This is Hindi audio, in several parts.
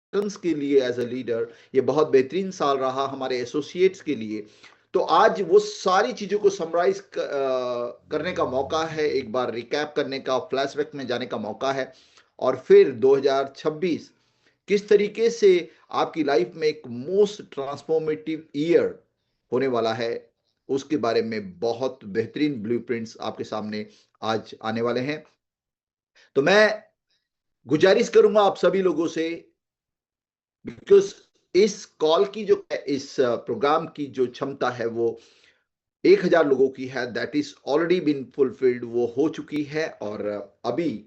स्पार्टन्स के लिए एज अ लीडर ये बहुत बेहतरीन साल रहा हमारे एसोसिएट्स के लिए। तो आज वो सारी चीजों को समराइज करने का मौका है, एक बार रिकैप करने का, फ्लैशबैक में जाने का मौका है, और फिर 2026 किस तरीके से आपकी लाइफ में एक मोस्ट ट्रांसफॉर्मेटिव ईयर होने वाला है, उसके बारे में बहुत बेहतरीन ब्लूप्रिंट्स आपके सामने आज आने वाले हैं। तो मैं गुजारिश करूंगा आप सभी लोगों से, बिकॉज इस कॉल की जो, इस प्रोग्राम की जो क्षमता है वो 1,000 लोगों की है, that is already been fulfilled, वो हो चुकी है। और अभी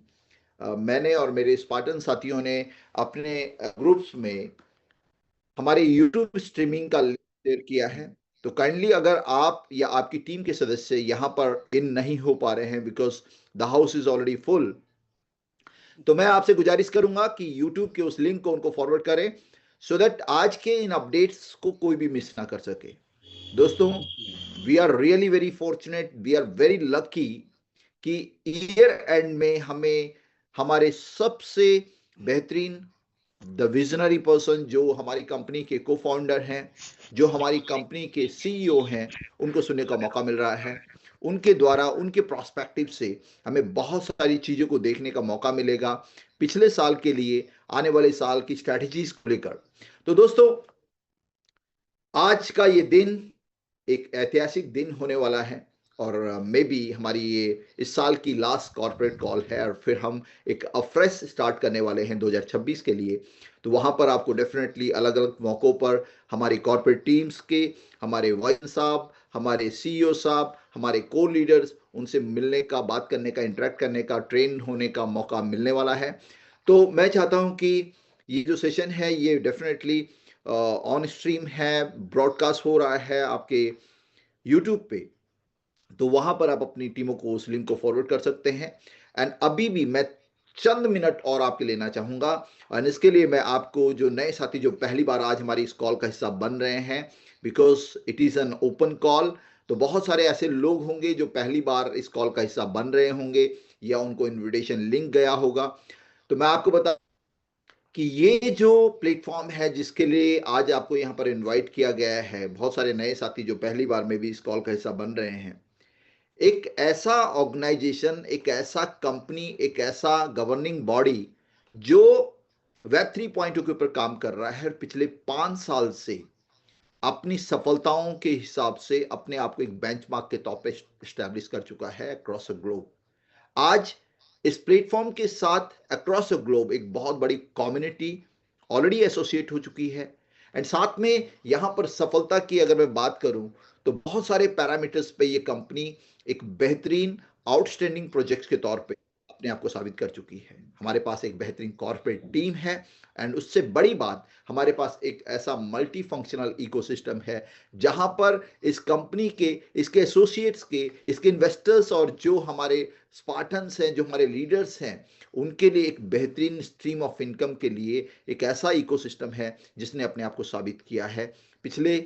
मैंने और मेरे स्पार्टन साथियों ने अपने ग्रुप्स में हमारे यूट्यूब स्ट्रीमिंग का लिंक शेयर किया है। तो काइंडली अगर आप या आपकी टीम के सदस्य यहाँ पर इन नहीं हो पा रहे हैं because the house is already full, तो मैं आपसे गुजारिश करूंगा कि YouTube के उस लिंक को उनको फॉरवर्ड करें, सो दैट आज के इन अपडेट्स को कोई भी मिस ना कर सके। दोस्तों, we are really very fortunate, we are very lucky कि ईयर एंड में हमें हमारे सबसे बेहतरीन द विजनरी पर्सन जो हमारी कंपनी के को फाउंडर हैं, जो हमारी कंपनी के सीईओ हैं, उनको सुनने का मौका मिल रहा है। उनके द्वारा, उनके प्रोस्पेक्टिव से हमें बहुत सारी चीज़ों को देखने का मौका मिलेगा पिछले साल के लिए, आने वाले साल की स्ट्रैटेजीज को लेकर। तो दोस्तों, आज का ये दिन एक ऐतिहासिक दिन होने वाला है, और मे बी हमारी ये इस साल की लास्ट कॉर्पोरेट कॉल है, और फिर हम एक फ्रेश स्टार्ट करने वाले हैं 2026 के लिए। तो वहाँ पर आपको डेफिनेटली अलग अलग मौक़ों पर हमारी कॉर्पोरेट टीम्स के, हमारे वाइस साहब, हमारे सीईओ साहब, हमारे को लीडर्स, उनसे मिलने का, बात करने का, इंटरेक्ट करने का, ट्रेन होने का मौका मिलने वाला है। तो मैं चाहता हूँ कि ये जो सेशन है ये डेफिनेटली ऑन स्ट्रीम है, ब्रॉडकास्ट हो रहा है आपके यूट्यूब पे। तो वहां पर आप अपनी टीमों को, उस लिंक को फॉरवर्ड कर सकते हैं। एंड अभी भी मैं चंद मिनट और आपके लेना चाहूंगा, और इसके लिए मैं आपको, जो नए साथी जो पहली बार आज हमारी इस कॉल का हिस्सा बन रहे हैं, because it is an open call, तो बहुत सारे ऐसे लोग होंगे जो पहली बार इस कॉल का हिस्सा बन रहे होंगे, या उनको इनविटेशन लिंक गया होगा। तो मैं आपको बता कि ये जो प्लेटफॉर्म है जिसके लिए आज आपको यहाँ पर इनवाइट किया गया है, बहुत सारे नए साथी जो पहली बार में भी इस कॉल का हिस्सा बन रहे हैं, एक ऐसा ऑर्गेनाइजेशन, एक ऐसा कंपनी, एक ऐसा गवर्निंग बॉडी जो वेब 3.0 के ऊपर काम कर रहा है, पिछले 5 साल से अपनी सफलताओं के हिसाब से अपने आप को एक बेंचमार्क के तौर पे स्टैब्लिश कर चुका है अक्रॉस द ग्लोब। आज इस प्लेटफॉर्म के साथ अक्रॉस द ग्लोब एक बहुत बड़ी कम्युनिटी ऑलरेडी एसोसिएट हो चुकी है। एंड साथ में यहां पर सफलता की अगर मैं बात करूं, तो बहुत सारे पैरामीटर्स पे ये कंपनी एक बेहतरीन आउटस्टैंडिंग प्रोजेक्ट्स के तौर पे अपने आप को साबित कर चुकी है। हमारे पास एक बेहतरीन कॉर्पोरेट टीम है, एंड उससे बड़ी बात, हमारे पास एक ऐसा मल्टी फंक्शनल इकोसिस्टम है जहां पर इस कंपनी के, इसके एसोसिएट्स के, इसके इन्वेस्टर्स, और जो हमारे स्पार्टन्स हैं, जो हमारे लीडर्स हैं, उनके लिए एक बेहतरीन स्ट्रीम ऑफ इनकम के लिए एक ऐसा इकोसिस्टम है जिसने अपने आप को साबित किया है पिछले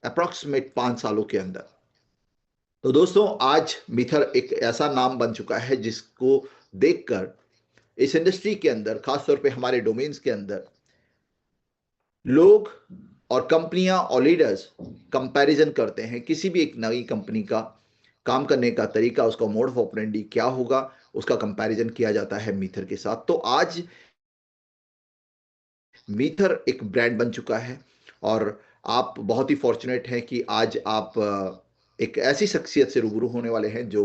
अप्रॉक्सीमेट 5 सालों के अंदर। तो दोस्तों, आज मिथर एक ऐसा नाम बन चुका है जिसको देखकर इस इंडस्ट्री के अंदर, खासतौर पे हमारे डोमेन्स के अंदर, लोग और कंपनियां और लीडर्स कंपैरिजन करते हैं किसी भी एक नई कंपनी का काम करने का तरीका, उसका मोड ऑफ ऑपरेंडी क्या होगा, उसका कंपैरिजन किया जाता है मीथर के साथ। तो आज मीथर एक ब्रांड बन चुका है, और आप बहुत ही फॉर्चुनेट हैं कि आज आप एक ऐसी शख्सियत से रूबरू होने वाले हैं जो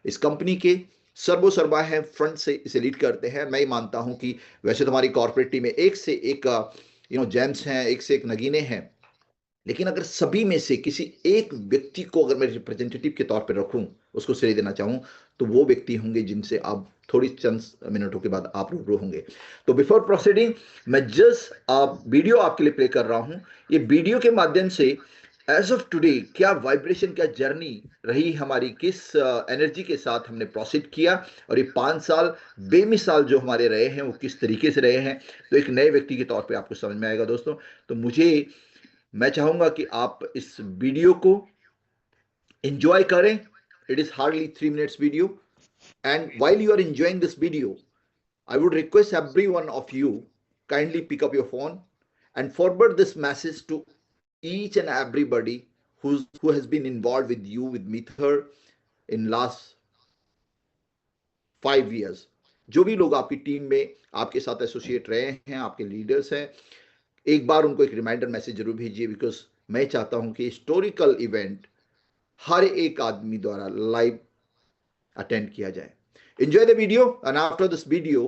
इस कंपनी के सर्वो सर्वा हैं, फ्रंट से इसे लीड करते हैं। मैं ही मानता हूं कि वैसे तो हमारी कॉर्पोरेट टीम में एक से एक जेम्स हैं, एक से एक नगीने हैं, लेकिन अगर सभी में से किसी एक व्यक्ति को अगर मैं रिप्रेजेंटेटिव के तौर पर रखूं, उसको श्रेय देना चाहूं, तो वो व्यक्ति होंगे जिनसे आप थोड़ी चंद मिनटों के बाद आप रूबरू होंगे। तो बिफोर प्रोसीडिंग, मैं जस्ट वीडियो आपके लिए प्ले कर रहा हूं। ये वीडियो के माध्यम से एज ऑफ टुडे क्या वाइब्रेशन, क्या जर्नी रही हमारी, किस एनर्जी के साथ हमने प्रोसीड किया, और ये 5 साल बेमिसाल जो हमारे रहे हैं वो किस तरीके से रहे हैं, तो एक नए व्यक्ति के तौर पे आपको समझ में आएगा दोस्तों। तो मैं चाहूंगा कि आप इस वीडियो को एंजॉय करें। It is hardly 3 minutes video, and while you are enjoying this video, I would request every one of you kindly pick up your phone and forward this message to each and everybody who has been involved with you, with Mither in last 5 years. जो भी लोग आपकी टीम में आपके साथ एसोसिएट रहे हैं, आपके लीडर्स हैं, एक बार उनको एक रिमाइंडर मैसेज जरूर भेजिए, बिकॉज मैं चाहता हूं कि हिस्टोरिकल इवेंट हर एक आदमी द्वारा लाइव अटेंड किया जाए. Enjoy the video, and after this video,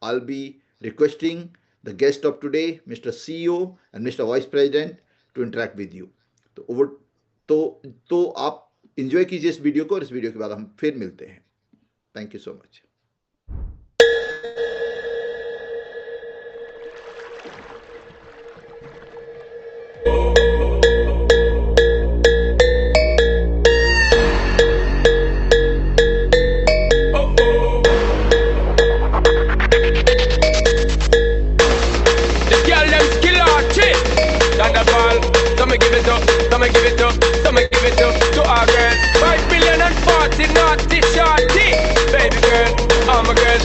I'll be requesting the guest of today, Mr. CEO and Mr. Vice President, to interact with you. तो over तो आप enjoy कीजिए इस वीडियो को, और इस वीडियो के बाद हम फिर मिलते हैं. Thank you so much. To our girl, 5 billion and 40 naughty shorty. Baby girl, I'm a girl,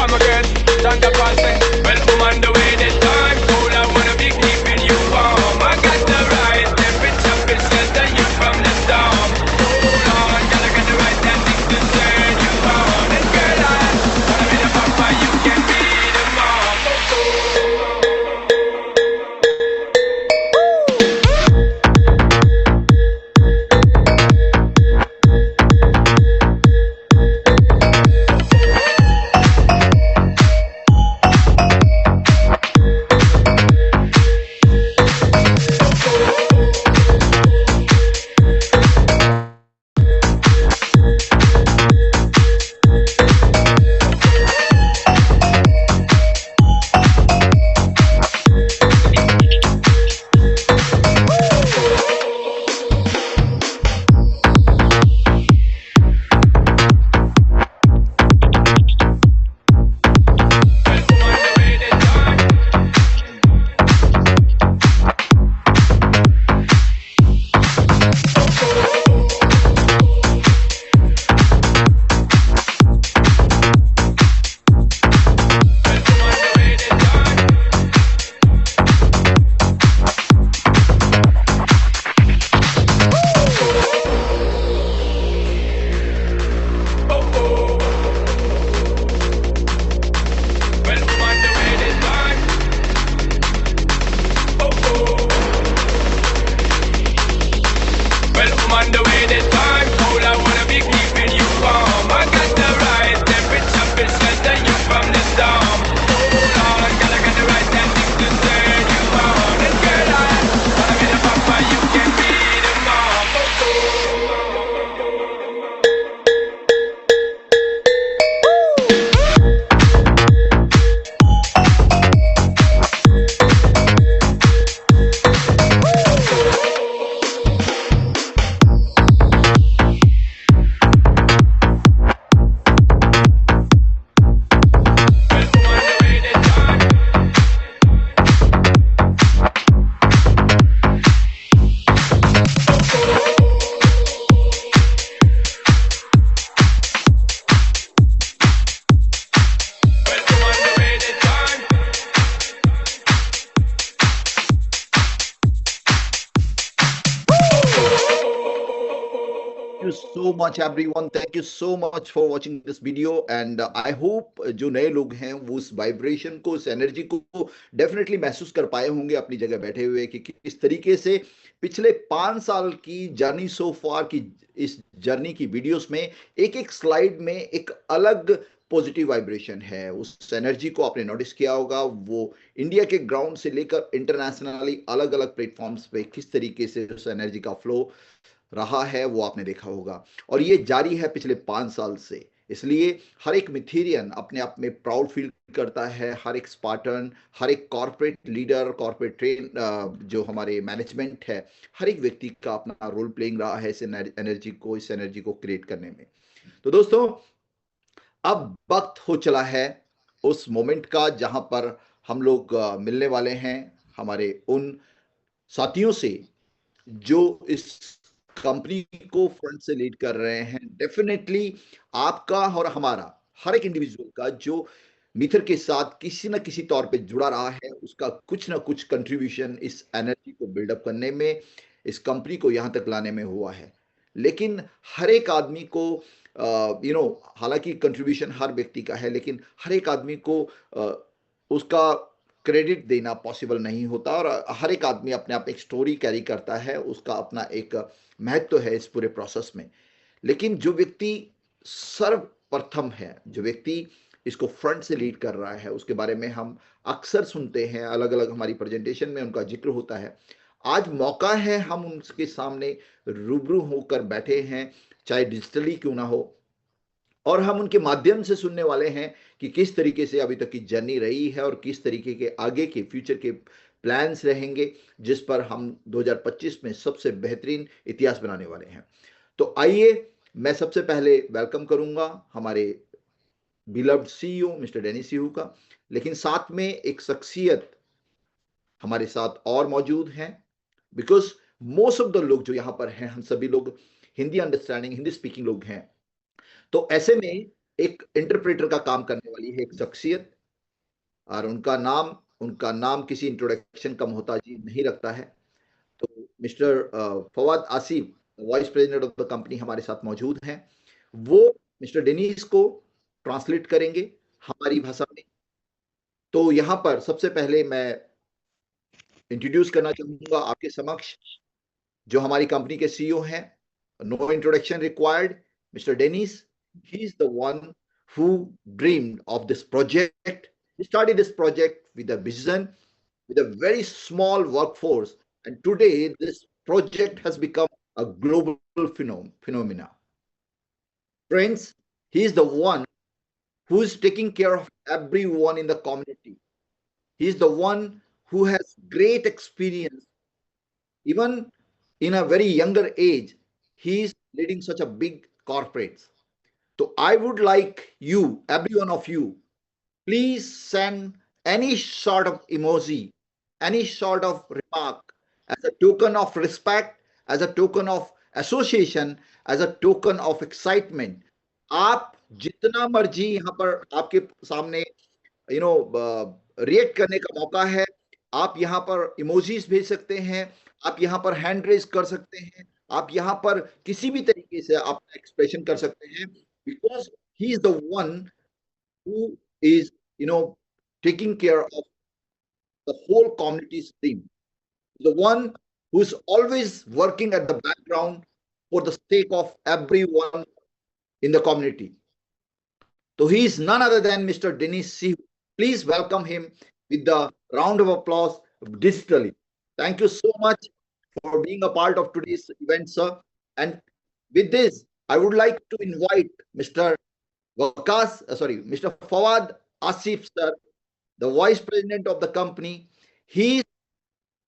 I'm a girl. Thunderball say, well, I'm on the way this time. Cool, I wanna be keeping you warm. I got the right temperature to shelter you from the storm. Hold on, girl, I got the right tactics to turn you on. And girl, I wanna be the papa, you can be the mom. On the way this time, cool, I wanna be keeping you warm. I got the right temperature to shelter you from the storm. Hold on, girl, I got the right tactics to turn you on. And girl, I wanna be the papa, you can be the mom. Thank you so much everyone, thank you so much for watching this video, and I hope जो नए लोग हैं वो उस वाइब्रेशन को, उस एनर्जी को डेफिनेटली महसूस कर पाए होंगे अपनी जगह बैठे हुए, कि किस तरीके से पिछले 5 साल की जर्नी सो फार की इस जर्नी की वीडियोस में एक एक स्लाइड में एक अलग पॉजिटिव वाइब्रेशन है. उस एनर्जी को आपने नोटिस किया होगा, वो इंडिया के ग्राउंड से लेकर इंटरनेशनली अलग अलग प्लेटफॉर्म्स पे किस तरीके से उस एनर्जी का फ्लो रहा है वो आपने देखा होगा, और ये जारी है पिछले 5 साल से. इसलिए हर एक मिथेरियन अपने आप में प्राउड फील करता है, हर एक स्पार्टन, हर एक कॉर्पोरेट लीडर, कॉर्पोरेट ट्रेन जो हमारे मैनेजमेंट है, हर एक व्यक्ति का अपना रोल प्लेइंग रहा है इस एनर्जी को क्रिएट करने में. तो दोस्तों, अब वक्त हो चला है उस मोमेंट का जहां पर हम लोग मिलने वाले हैं हमारे उन साथियों से जो इस कंपनी को फ्रंट से लीड कर रहे हैं. डेफिनेटली आपका और हमारा हर एक इंडिविजुअल का जो मिथर के साथ किसी न किसी तौर पे जुड़ा रहा है, उसका कुछ ना कुछ कंट्रीब्यूशन इस एनर्जी को बिल्डअप करने में, इस कंपनी को यहाँ तक लाने में हुआ है। लेकिन हर एक आदमी को हालांकि कंट्रीब्यूशन हर व्यक्ति का है, लेकिन हर एक आदमी को उसका क्रेडिट देना पॉसिबल नहीं होता, और हर एक आदमी अपने आप एक स्टोरी कैरी करता है, उसका अपना एक महत्व है इस पूरे प्रोसेस में। लेकिन जो व्यक्ति सर्वप्रथम है, जो व्यक्ति इसको फ्रंट से लीड कर रहा है, उसके बारे में हम अक्सर सुनते हैं, अलग अलग हमारी प्रेजेंटेशन में उनका जिक्र होता है। आज मौका है, हम उनके सामने रूबरू होकर बैठे हैं, चाहे डिजिटली क्यों ना हो, और हम उनके माध्यम से सुनने वाले हैं कि किस तरीके से अभी तक की जर्नी रही है और किस तरीके के आगे के फ्यूचर के प्लान्स रहेंगे, जिस पर हम 2025 में सबसे बेहतरीन इतिहास बनाने वाले हैं। तो आइए, मैं सबसे पहले वेलकम करूंगा हमारे बिलव्ड सीईओ मिस्टर डेनिस सिहू का, लेकिन साथ में एक शख्सियत हमारे साथ और मौजूद हैं, बिकॉज मोस्ट ऑफ द लोग जो यहाँ पर हैं, हम सभी लोग हिंदी अंडरस्टैंडिंग, हिंदी स्पीकिंग लोग हैं। तो ऐसे में एक इंटरप्रेटर का काम करने वाली है एक शख्सियत, और उनका नाम किसी इंट्रोडक्शन का मोहताजी नहीं रखता है। तो mister Fawad Asif, vice president of the company, हमारे साथ मौजूद हैं। वो मिस्टर डेनिस को ट्रांसलेट करेंगे हमारी भाषा में। तो यहाँ पर सबसे पहले मैं इंट्रोड्यूस करना चाहूंगा आपके समक्ष जो हमारी कंपनी के सीईओ हैं। No introduction required, mister Dennis. He is the one who dreamed of this project. He started this project with a vision, with a very small workforce, and today this project has become a global phenomena. Friends, he is the one who is taking care of everyone in the community. He is the one who has great experience. Even in a very younger age, he is leading such a big corporates. So I would like you, every one of you, please send any sort of emoji, any sort of remark as a token of respect, as a token of association, as a token of excitement. आप जितना मर्जी यहाँ पर आपके सामने रिएक्ट करने का मौका है, आप यहाँ पर इमोजीज भेज सकते हैं, आप यहाँ पर हैंड रेज कर सकते हैं, आप यहाँ पर किसी भी तरीके से अपना एक्सप्रेशन कर सकते हैं, because he is the one who is taking care of the whole community's dream, the one who is always working at the background for the sake of everyone in the community. So he is none other than Mr. Denis Sihu. Please welcome him with the round of applause digitally. Thank you so much for being a part of today's event, sir. And with this, I would like to invite Mr. Mr. Fawad Asif, sir, the Vice President of the company. He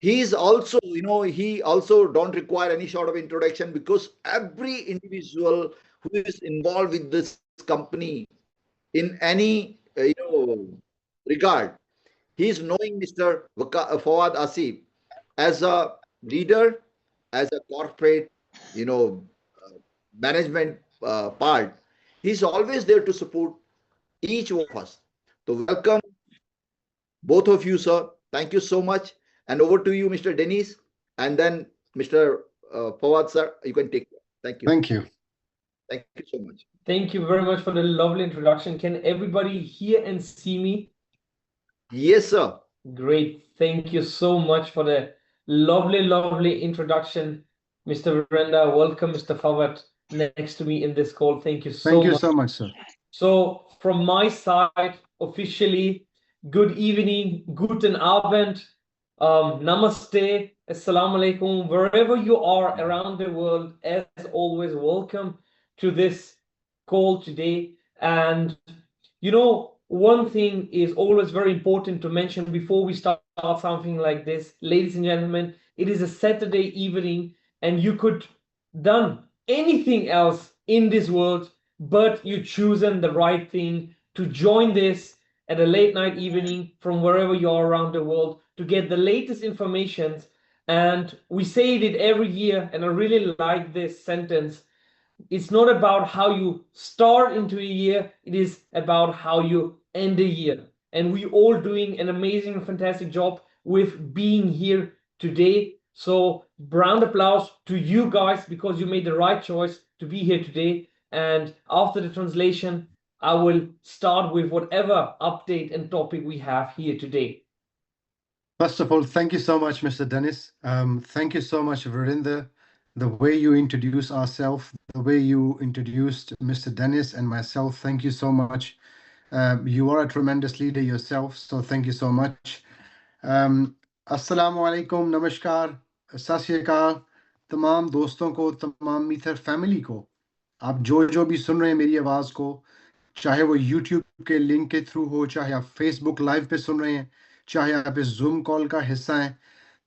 is also, he also don't require any sort of introduction, because every individual who is involved with this company in any, regard, he is knowing Mr. Fawad Asif as a leader, as a corporate, management part. He's always there to support each of us. So welcome both of you, sir. Thank you so much. And over to you, Mr. Denis, and then Mr. Fawad, sir, you can take it. Thank you. Thank you. Thank you so much. Thank you very much for the lovely introduction. Can everybody hear and see me? Yes, sir. Great. Thank you so much for the lovely introduction, Mr. Virendra. Welcome, Mr. Fawad, next to me in this call. Thank you so much. Thank you so much, sir. So from my side, officially, good evening, guten Abend, namaste, assalamu alaikum, wherever you are around the world. As always, welcome to this call today. And one thing is always very important to mention before we start something like this. Ladies and gentlemen, it is a Saturday evening, and you could done anything else in this world, but you chosen the right thing to join this at a late night evening from wherever you are around the world to get the latest information. And we say it every year, and I really like this sentence. It's not about how you start into a year, it is about how you and a year. And we all doing an amazing and fantastic job with being here today. So round applause to you guys because you made the right choice to be here today. And after the translation, I will start with whatever update and topic we have here today. First of all, thank you so much, Mr. Dennis. Thank you so much, Verinder. The way you introduced ourselves, the way you introduced Mr. Dennis and myself, thank you so much. You are a tremendous leader yourself, so thank you so much. Assalamu alaikum, namaskar, sat sri akal, तमाम दोस्तों को, तमाम मीथर फैमिली को, आप जो भी सुन रहे हैं मेरी आवाज़ को, चाहे वो YouTube के लिंक के थ्रू हो, चाहे आप Facebook लाइव पे सुन रहे हैं, चाहे आप इस जूम कॉल का हिस्सा हैं,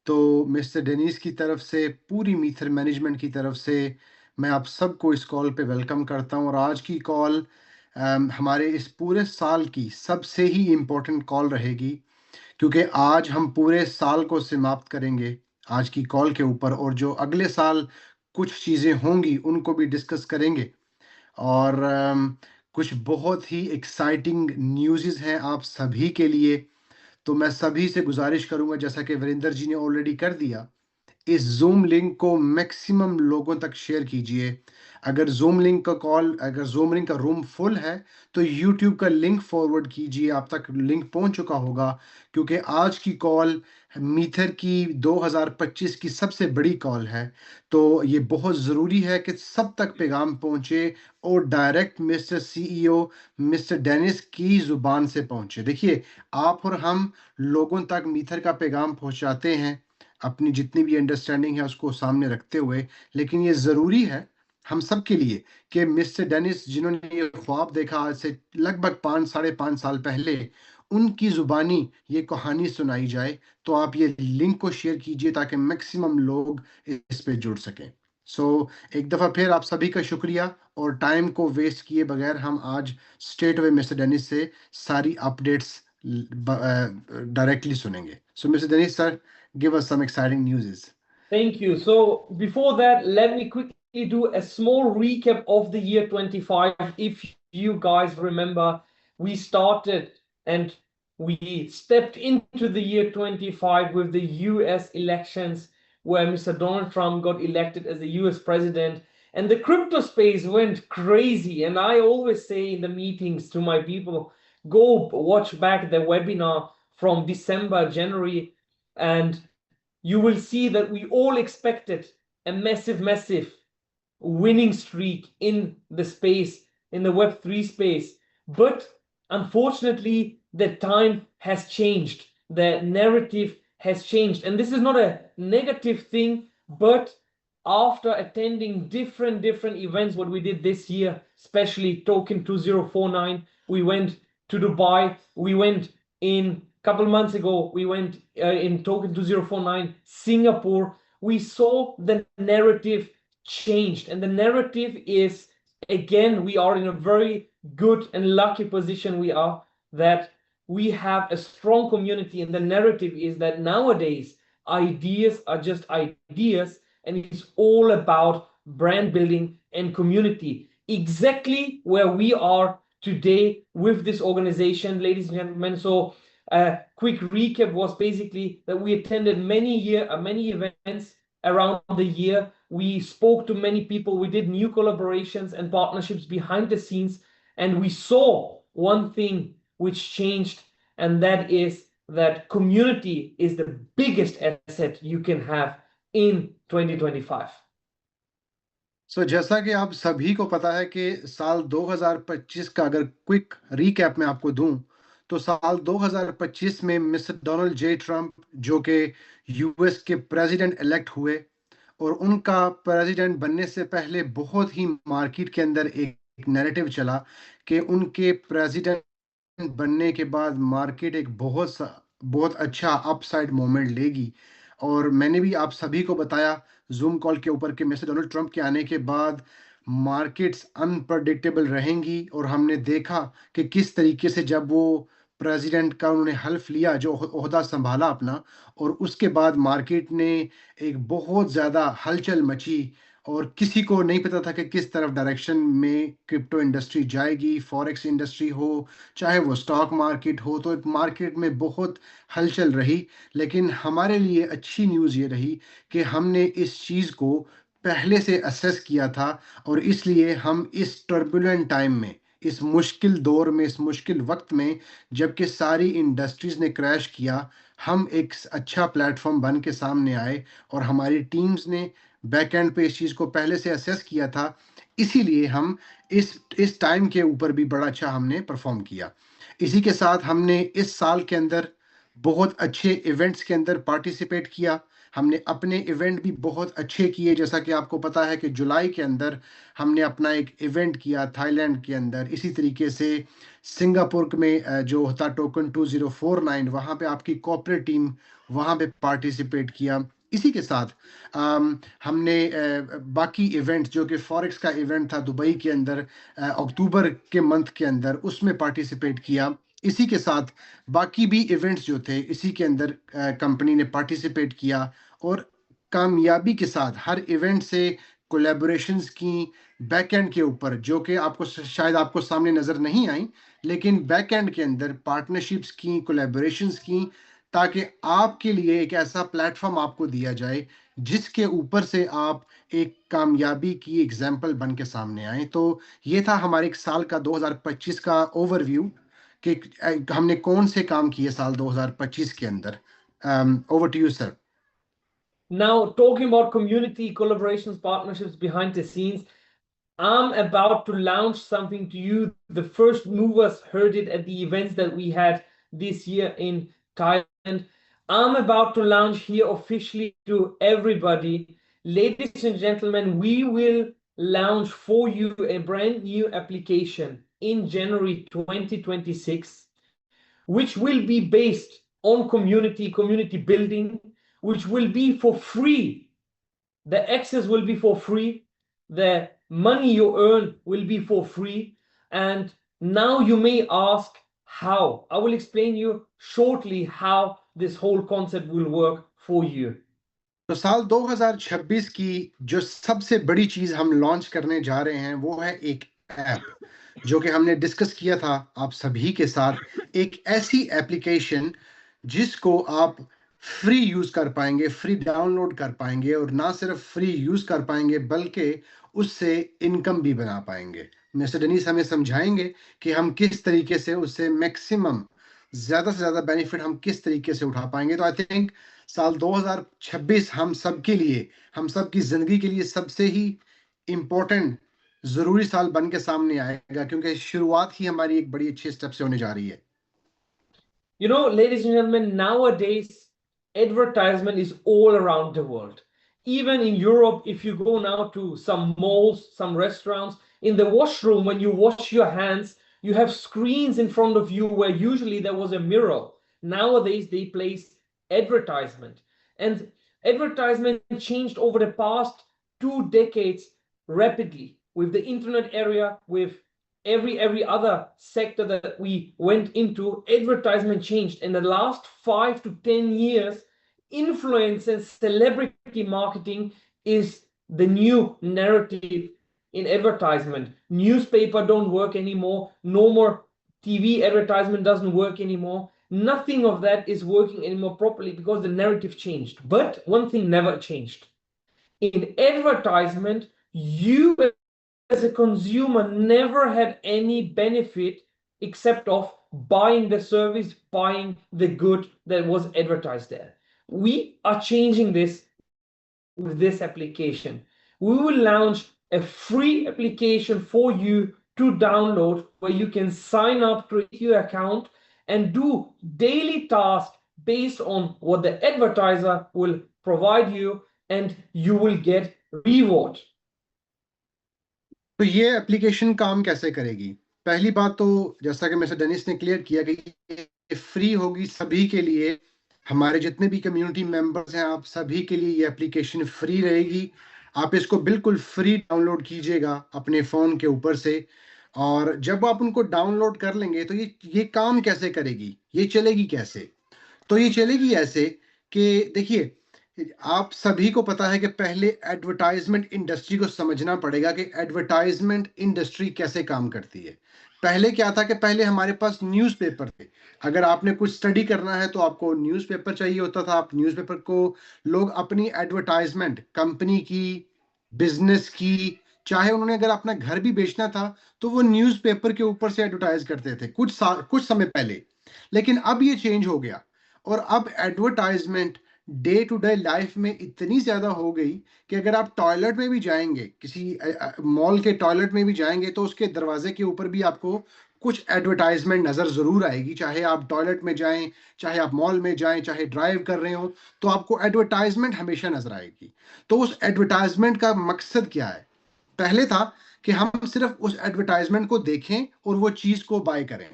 तो मिस्टर डेनिस की तरफ से, पूरी मीथर मैनेजमेंट की तरफ से मैं आप सबको इस कॉल पे वेलकम करता हूं। और आज की कॉल हमारे इस पूरे साल की सबसे ही इम्पोर्टेंट कॉल रहेगी, क्योंकि आज हम पूरे साल को समाप्त करेंगे आज की कॉल के ऊपर, और जो अगले साल कुछ चीज़ें होंगी उनको भी डिस्कस करेंगे। और कुछ बहुत ही एक्साइटिंग न्यूज़ हैं आप सभी के लिए। तो मैं सभी से गुजारिश करूंगा, जैसा कि वीरेंद्र जी ने ऑलरेडी कर दिया, इस जूम लिंक को मैक्सिमम लोगों तक शेयर कीजिए। अगर जूम लिंक का रूम फुल है तो यूट्यूब का लिंक फॉरवर्ड कीजिए, आप तक लिंक पहुंच चुका होगा, क्योंकि आज की कॉल मीथर की 2025 की सबसे बड़ी कॉल है। तो ये बहुत ज़रूरी है कि सब तक पैगाम पहुंचे और direct mister CEO mister Dennis की ज़ुबान से पहुंचे। देखिए, आप और हम लोगों तक मीथर का पैगाम पहुंचाते हैं अपनी जितनी भी अंडरस्टैंडिंग है उसको सामने रखते हुए, लेकिन ये ज़रूरी है हम सब के लिए कि मिस्टर डेनिस जिन्होंने ये ख्वाब देखा आज से लगभग 5-5.5 साल पहले, उनकी ज़ुबानी ये कहानी सुनाई जाए। तो आप ये लिंक को शेयर कीजिए ताकि मैक्सिमम लोग इस पे जुड़ सकें। सो एक दफ़ा फिर आप सभी का शुक्रिया, और टाइम को वेस्ट किए बगैर हम आज स्ट्रेट अवे मिस्टर डेनिस से सारी अपडेट्स डायरेक्टली सुनेंगे। So mister Dennis sir, give us some exciting news. Thank you. So before that, let me quickly do a small recap of the year 25. If you guys remember, we started and we stepped into the year 25 with the US elections, where Mr. Donald Trump got elected as the US president, and the crypto space went crazy. And I always say in the meetings to my people, go watch back the webinar from December, January, and you will see that we all expected a massive winning streak in the space, in the Web3 space. But unfortunately, the time has changed. The narrative has changed. And this is not a negative thing, but after attending different events, what we did this year, especially Token 2049, we went to Dubai, we went in couple months ago, we went in Token 2049 Singapore. We saw the narrative changed, and the narrative is, again, we are in a very good and lucky position. We are that we have a strong community, and the narrative is that nowadays ideas are just ideas, and it's all about brand building and community. Exactly where we are today with this organization, ladies and gentlemen. So a quick recap was basically that we attended many events around the year. We spoke to many people. We did new collaborations and partnerships behind the scenes. And we saw one thing which changed, and that is that community is the biggest asset you can have in 2025. So जैसा कि आप सभी को पता है कि साल 2025 का अगर क्विक रीकैप मैं आपको दूं, तो साल 2025 में मिस्टर डोनाल्ड जे ट्रंप, जो कि यूएस के प्रेसिडेंट इलेक्ट हुए, और उनका प्रेसिडेंट बनने से पहले बहुत ही मार्केट के अंदर एक नैरेटिव चला कि उनके प्रेसिडेंट बनने के बाद मार्केट एक बहुत अच्छा अपसाइड मोमेंट लेगी। और मैंने भी आप सभी को बताया जूम कॉल के ऊपर कि मिस्टर डोनाल्ड ट्रंप के आने के बाद मार्केट्स अनप्रडिक्टेबल रहेंगी, और हमने देखा कि किस तरीके से जब वो प्रेसिडेंट का उन्होंने हल्फ लिया, जो ओहदा संभाला अपना, और उसके बाद मार्केट ने एक बहुत ज़्यादा हलचल मची, और किसी को नहीं पता था कि किस तरफ डायरेक्शन में क्रिप्टो इंडस्ट्री जाएगी, फॉरेक्स इंडस्ट्री हो, चाहे वो स्टॉक मार्केट हो। तो मार्केट में बहुत हलचल रही, लेकिन हमारे लिए अच्छी न्यूज़ ये रही कि हमने इस चीज़ को पहले से असेस किया था, और इसलिए हम इस टर्बुलेंट टाइम में, इस मुश्किल दौर में, इस मुश्किल वक्त में, जबकि सारी इंडस्ट्रीज ने क्रैश किया, हम एक अच्छा प्लेटफॉर्म बन के सामने आए, और हमारी टीम्स ने बैक एंड पे इस चीज़ को पहले से असेस किया था। इसीलिए हम इस टाइम के ऊपर भी बड़ा अच्छा हमने परफॉर्म किया। इसी के साथ हमने इस साल के अंदर बहुत अच्छे इवेंट्स के अंदर पार्टिसिपेट किया। हमने अपने इवेंट भी बहुत अच्छे किए, जैसा कि आपको पता है कि जुलाई के अंदर हमने अपना एक इवेंट किया थाईलैंड के अंदर। इसी तरीके से सिंगापुर में जो होता टोकन 2049, वहाँ पे आपकी कॉर्पोरेट टीम वहाँ पे पार्टिसिपेट किया। इसी के साथ हमने बाकी इवेंट्स, जो कि फॉरेक्स का इवेंट था दुबई के अंदर अक्टूबर के मंथ के अंदर, उसमें पार्टिसिपेट किया। इसी के साथ बाकी भी इवेंट्स जो थे, इसी के अंदर कंपनी ने पार्टिसिपेट किया, और कामयाबी के साथ हर इवेंट से कोलैबोरेशंस की बैक एंड के ऊपर, जो कि आपको शायद आपको सामने नज़र नहीं आई, लेकिन बैक एंड के अंदर पार्टनरशिप्स की, कोलैबोरेशंस की, ताकि आपके लिए एक ऐसा प्लेटफॉर्म आपको दिया जाए जिसके ऊपर से आप एक कामयाबी की एग्जाम्पल बन के सामने आए। तो ये था हमारे एक साल का 2025 का ओवरव्यू कि हमने कौन से काम किए साल 2025 के अंदर। Over to you sir. Now, talking about community collaborations, partnerships behind the scenes, I'm about to launch something to you. The first movers heard it at the events that we had this year in Thailand. I'm about to launch here officially to everybody. Ladies and gentlemen, we will launch for you a brand new application in January 2026, which will be based on community building, which will be for free. The access will be for free. The money you earn will be for free. And now you may ask how. I will explain you shortly how this whole concept will work for you. तो साल 2026 की जो सबसे बड़ी चीज हम लॉन्च करने जा रहे हैं वो है एक ऐप, जो कि हमने डिस्कस किया था आप सभी के साथ। एक ऐसी एप्लीकेशन जिसको आप फ्री यूज कर पाएंगे, फ्री डाउनलोड कर पाएंगे, और ना सिर्फ फ्री यूज कर पाएंगे बल्कि उससे इनकम भी बना पाएंगे। मिस्टर डेनिस हमें समझाएंगे कि हम किस तरीके से उससे मैक्सिमम, ज्यादा से ज्यादा बेनिफिट हम किस तरीके से उठा पाएंगे। तो आई थिंक साल 2026 हम सब के लिए, हम सब की जिंदगी के लिए सबसे ही इम्पोर्टेंट, जरूरी साल बन के सामने आएगा, क्योंकि शुरुआत ही हमारी एक बड़ी अच्छी स्टेप से होने जा रही है। You know, ladies and gentlemen, nowadays advertisement is all around the world. Even in Europe, if you go now to some malls, some restaurants, in the washroom, when you wash your hands, you have screens in front of you where usually there was a mirror. Nowadays, they place advertisement. And advertisement changed over the past 2 decades rapidly with the internet area, with every other sector that we went into. Advertisement changed. In the last 5 to 10 years, influence and celebrity marketing is the new narrative in advertisement. Newspaper don't work anymore. No more TV advertisement doesn't work anymore. Nothing of that is working anymore properly because the narrative changed. But one thing never changed. In advertisement, you as a consumer never had any benefit except of buying the service, buying the good that was advertised there. We are changing this with this application. We will launch a free application for you to download, where you can sign up, create your account, and do daily tasks based on what the advertiser will provide you, and you will get reward. तो ये एप्लीकेशन काम कैसे करेगी? पहली बात तो जैसा कि मिस्टर डेनिस ने क्लियर किया कि ये फ्री होगी सभी के लिए। हमारे जितने भी कम्युनिटी मेंबर्स हैं, आप सभी के लिए ये एप्लीकेशन फ्री रहेगी। आप इसको बिल्कुल फ्री डाउनलोड कीजिएगा अपने फ़ोन के ऊपर से, और जब आप उनको डाउनलोड कर लेंगे तो ये काम कैसे करेगी, ये चलेगी कैसे? तो ये चलेगी ऐसे कि देखिए, आप सभी को पता है कि पहले एडवर्टाइजमेंट इंडस्ट्री को समझना पड़ेगा कि एडवर्टाइजमेंट इंडस्ट्री कैसे काम करती है। पहले क्या था कि पहले हमारे पास न्यूज़पेपर थे। अगर आपने कुछ स्टडी करना है तो आपको न्यूज़पेपर चाहिए होता था। आप न्यूज़पेपर को लोग अपनी एडवर्टाइजमेंट कंपनी की, बिजनेस की, चाहे उन्होंने अगर अपना घर भी बेचना था तो वो न्यूज़पेपर के ऊपर से एडवर्टाइज करते थे कुछ समय पहले। लेकिन अब ये चेंज हो गया और अब advertisement day to day life में इतनी ज्यादा हो गई कि अगर आप टॉयलेट में भी जाएंगे, किसी मॉल के टॉयलेट में भी जाएंगे तो उसके दरवाजे के ऊपर भी आपको कुछ एडवर्टाइजमेंट नजर जरूर आएगी। चाहे आप टॉयलेट में जाएं, चाहे आप मॉल में जाएं, चाहे ड्राइव कर रहे हो, तो आपको एडवर्टाइजमेंट हमेशा नजर आएगी। तो उस एडवर्टाइजमेंट का मकसद क्या है? पहले था कि हम सिर्फ उस एडवर्टाइजमेंट को देखें और वो चीज को बाय करें।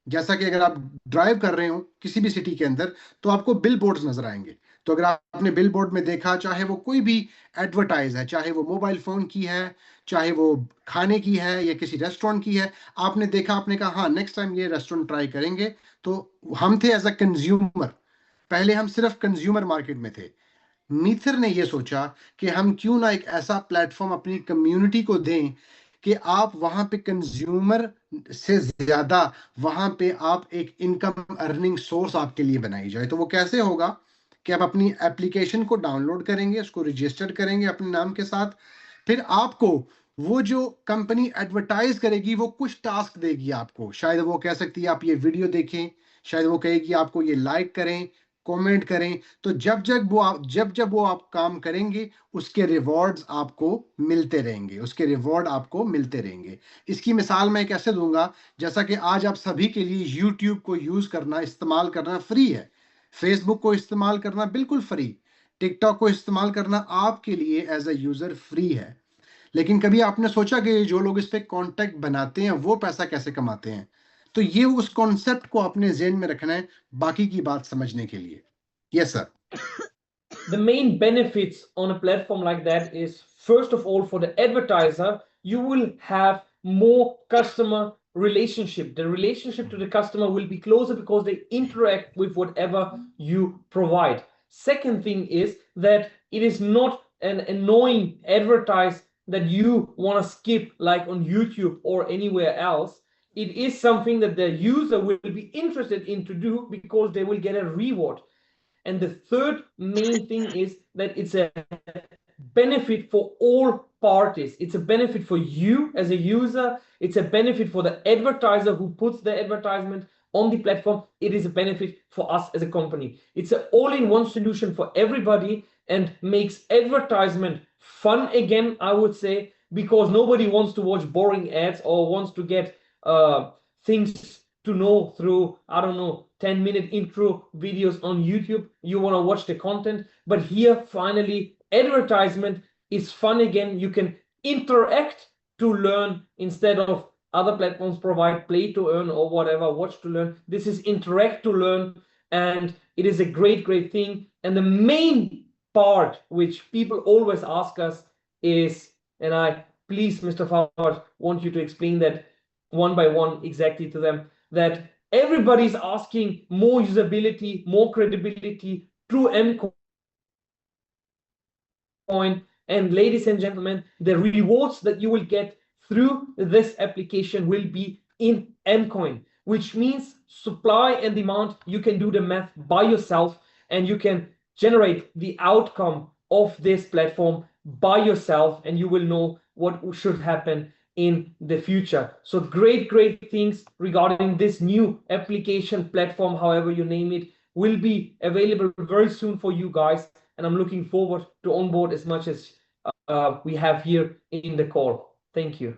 जैसा कि अगर आप ड्राइव कर रहे हो किसी भी सिटी के अंदर तो आपको बिल बोर्ड्स नजर आएंगे। तो अगर आपने बिल बोर्ड में देखा, चाहे वो कोई भी एडवर्टाइज है, चाहे वो मोबाइल फोन की है, चाहे वो खाने की है या किसी रेस्टोरेंट की है, आपने देखा, आपने कहा हाँ नेक्स्ट टाइम ये रेस्टोरेंट ट्राई करेंगे। तो हम थे एज अ कंज्यूमर, पहले हम सिर्फ कंज्यूमर मार्केट में थे। मीथर ने ये सोचा कि हम क्यों ना एक ऐसा प्लेटफॉर्म अपनी कम्युनिटी को दें कि आप वहां पे कंज्यूमर से ज्यादा वहां पे आप एक इनकम अर्निंग सोर्स आपके लिए बनाई जाए। तो वो कैसे होगा कि आप अपनी एप्लीकेशन को डाउनलोड करेंगे, उसको रजिस्टर करेंगे अपने नाम के साथ, फिर आपको वो जो कंपनी एडवर्टाइज करेगी वो कुछ टास्क देगी आपको। शायद वो कह सकती है आप ये वीडियो देखें, शायद वो कहेगी आपको ये लाइक करें, कमेंट करें। तो जब वो आप काम करेंगे उसके रिवॉर्ड्स आपको मिलते रहेंगे, उसके रिवॉर्ड आपको मिलते रहेंगे। इसकी मिसाल मैं कैसे दूंगा, जैसा कि आज आप सभी के लिए यूट्यूब को यूज करना, इस्तेमाल करना फ्री है, फेसबुक को इस्तेमाल करना बिल्कुल फ्री, टिकटॉक को इस्तेमाल करना आपके लिए एज अ यूजर फ्री है। लेकिन कभी आपने सोचा कि जो लोग इस पे कॉन्टेक्ट बनाते हैं वो पैसा कैसे कमाते हैं? तो ये उस कॉन्सेप्ट को अपने ज़हन में रखना है बाकी की बात समझने के लिए। Yes sir. The main benefits on a platform like that is, first of all, for the advertiser, you will have more customer relationship. The relationship to the customer will be closer because they interact with whatever you provide. Second thing is that it is not an annoying advertise that you want to skip like on YouTube or anywhere else. It is something that the user will be interested in to do because they will get a reward. And the third main thing is that it's a benefit for all parties. It's a benefit for you as a user. It's a benefit for the advertiser who puts the advertisement on the platform. It is a benefit for us as a company. It's an all-in-one solution for everybody and makes advertisement fun again, I would say, because nobody wants to watch boring ads or wants to get things to know through, I don't know, 10-minute intro videos on YouTube. You want to watch the content, but here finally advertisement is fun again. You can interact to learn instead of other platforms provide play to earn or whatever, watch to learn. This is interact to learn, and it is a great thing. And the main part which people always ask us is, and I please Mr. Fawad want you to explain that one by one exactly to them, that everybody's asking more usability, more credibility through Mcoin. And ladies and gentlemen, the rewards that you will get through this application will be in Mcoin, which means supply and demand. You can do the math by yourself and you can generate the outcome of this platform by yourself, and you will know what should happen in the future. So great things regarding this new application platform, however you name it, will be available very soon for you guys, and I'm looking forward to onboard as much as we have here in the call. Thank you.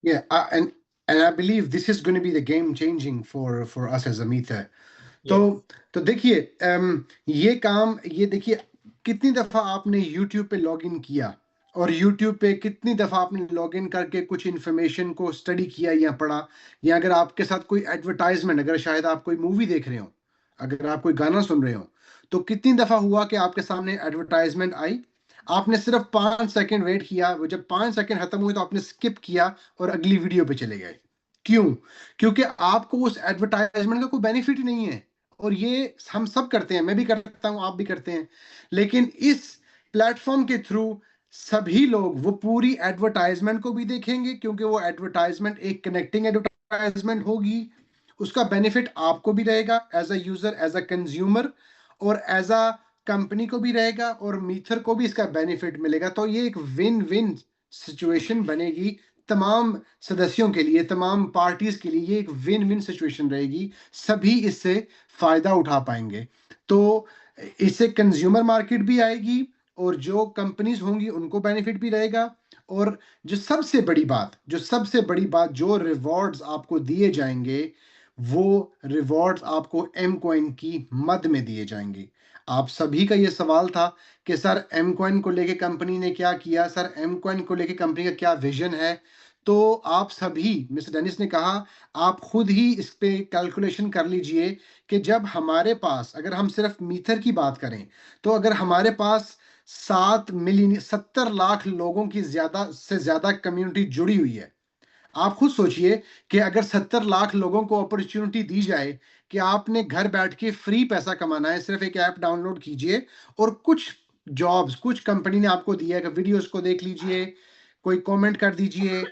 Yeah, and I believe this is going to be the game changing for us as Amitha. तो देखिए, ये देखिए कितनी दफा आपने YouTube पे लॉगिन किया और YouTube पे कितनी दफा आपने लॉगिन करके कुछ इन्फॉर्मेशन को स्टडी किया या पढ़ा, या अगर आपके साथ कोई एडवर्टाइजमेंट, अगर शायद आप कोई मूवी देख रहे हो, अगर आप कोई गाना सुन रहे हो, तो कितनी दफा हुआ कि आपके सामने एडवर्टाइजमेंट आई, आपने सिर्फ 5 सेकंड वेट किया, वो जब 5 सेकंड खत्म हुए तो आपने स्किप किया और अगली वीडियो पे चले गए। क्यों? क्योंकि आपको उस एडवर्टाइजमेंट का कोई बेनिफिट ही नहीं है और ये हम सब करते हैं, मैं भी करता हूं, आप भी करते हैं, लेकिन इस प्लेटफॉर्म के थ्रू सभी लोग वो पूरी एडवर्टाइजमेंट को भी देखेंगे, क्योंकि वो एडवर्टाइजमेंट एक कनेक्टिंग एडवर्टाइजमेंट होगी। उसका बेनिफिट आपको भी रहेगा as a user, as a consumer, और एज अ कंपनी को भी रहेगा, और मीथर को भी इसका बेनिफिट मिलेगा। तो ये एक विन विन सिचुएशन बनेगी तमाम सदस्यों के लिए, तमाम पार्टीज के लिए। ये एक विन विन सिचुएशन रहेगी, सभी इससे फायदा उठा पाएंगे। तो इससे कंज्यूमर मार्केट भी आएगी, और जो कंपनीज होंगी उनको बेनिफिट भी रहेगा। और जो सबसे बड़ी बात, जो रिवॉर्ड्स आपको दिए जाएंगे, वो रिवॉर्ड्स आपको एम कॉइन की मद में दिए जाएंगे। आप सभी का ये सवाल था कि सर एम कॉइन को लेके कंपनी ने क्या किया, सर एम कॉइन को लेके कंपनी का क्या विजन है। तो आप सभी, मिस्टर डेनिस ने कहा, आप खुद ही इस पे कैलकुलेशन कर लीजिए कि जब हमारे पास, अगर हम सिर्फ मीथर की बात करें, तो अगर हमारे पास 70 लाख लोगों की ज्यादा से ज्यादा कम्युनिटी जुड़ी हुई है, आप खुद सोचिए कि अगर 70 लाख लोगों को अपॉर्चुनिटी दी जाए कि आपने घर बैठ के फ्री पैसा कमाना है, सिर्फ एक ऐप डाउनलोड कीजिए और कुछ जॉब्स, कुछ कंपनी ने आपको दिया है, वीडियोस को देख लीजिए, कोई कमेंट कर दीजिए,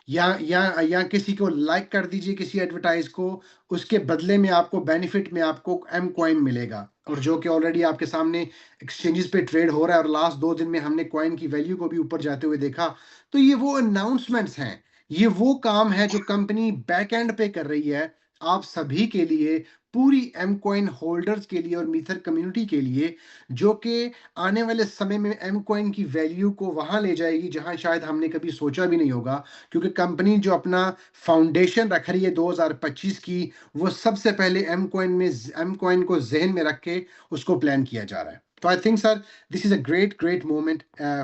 या किसी को लाइक कर दीजिए, किसी एडवर्टाइज को, उसके बदले में आपको बेनिफिट में आपको एम कॉइन मिलेगा, और जो कि ऑलरेडी आपके सामने एक्सचेंजेस पे ट्रेड हो रहा है, और लास्ट 2 दिन में हमने कॉइन की वैल्यू को भी ऊपर जाते हुए देखा। तो ये वो अनाउंसमेंट्स हैं, ये वो काम है जो कंपनी बैक एंड पे कर रही है आप सभी के लिए, पूरी एम कॉइन होल्डर्स के लिए और मीथर कम्युनिटी के लिए, जो कि आने वाले समय में एम कॉइन की वैल्यू को वहां ले जाएगी जहां शायद हमने कभी सोचा भी नहीं होगा। क्योंकि कंपनी जो अपना फाउंडेशन रख रही है 2025 की, वो सबसे पहले एम कॉइन को जहन में रख के उसको प्लान किया जा रहा है। तो I think sir this is a great moment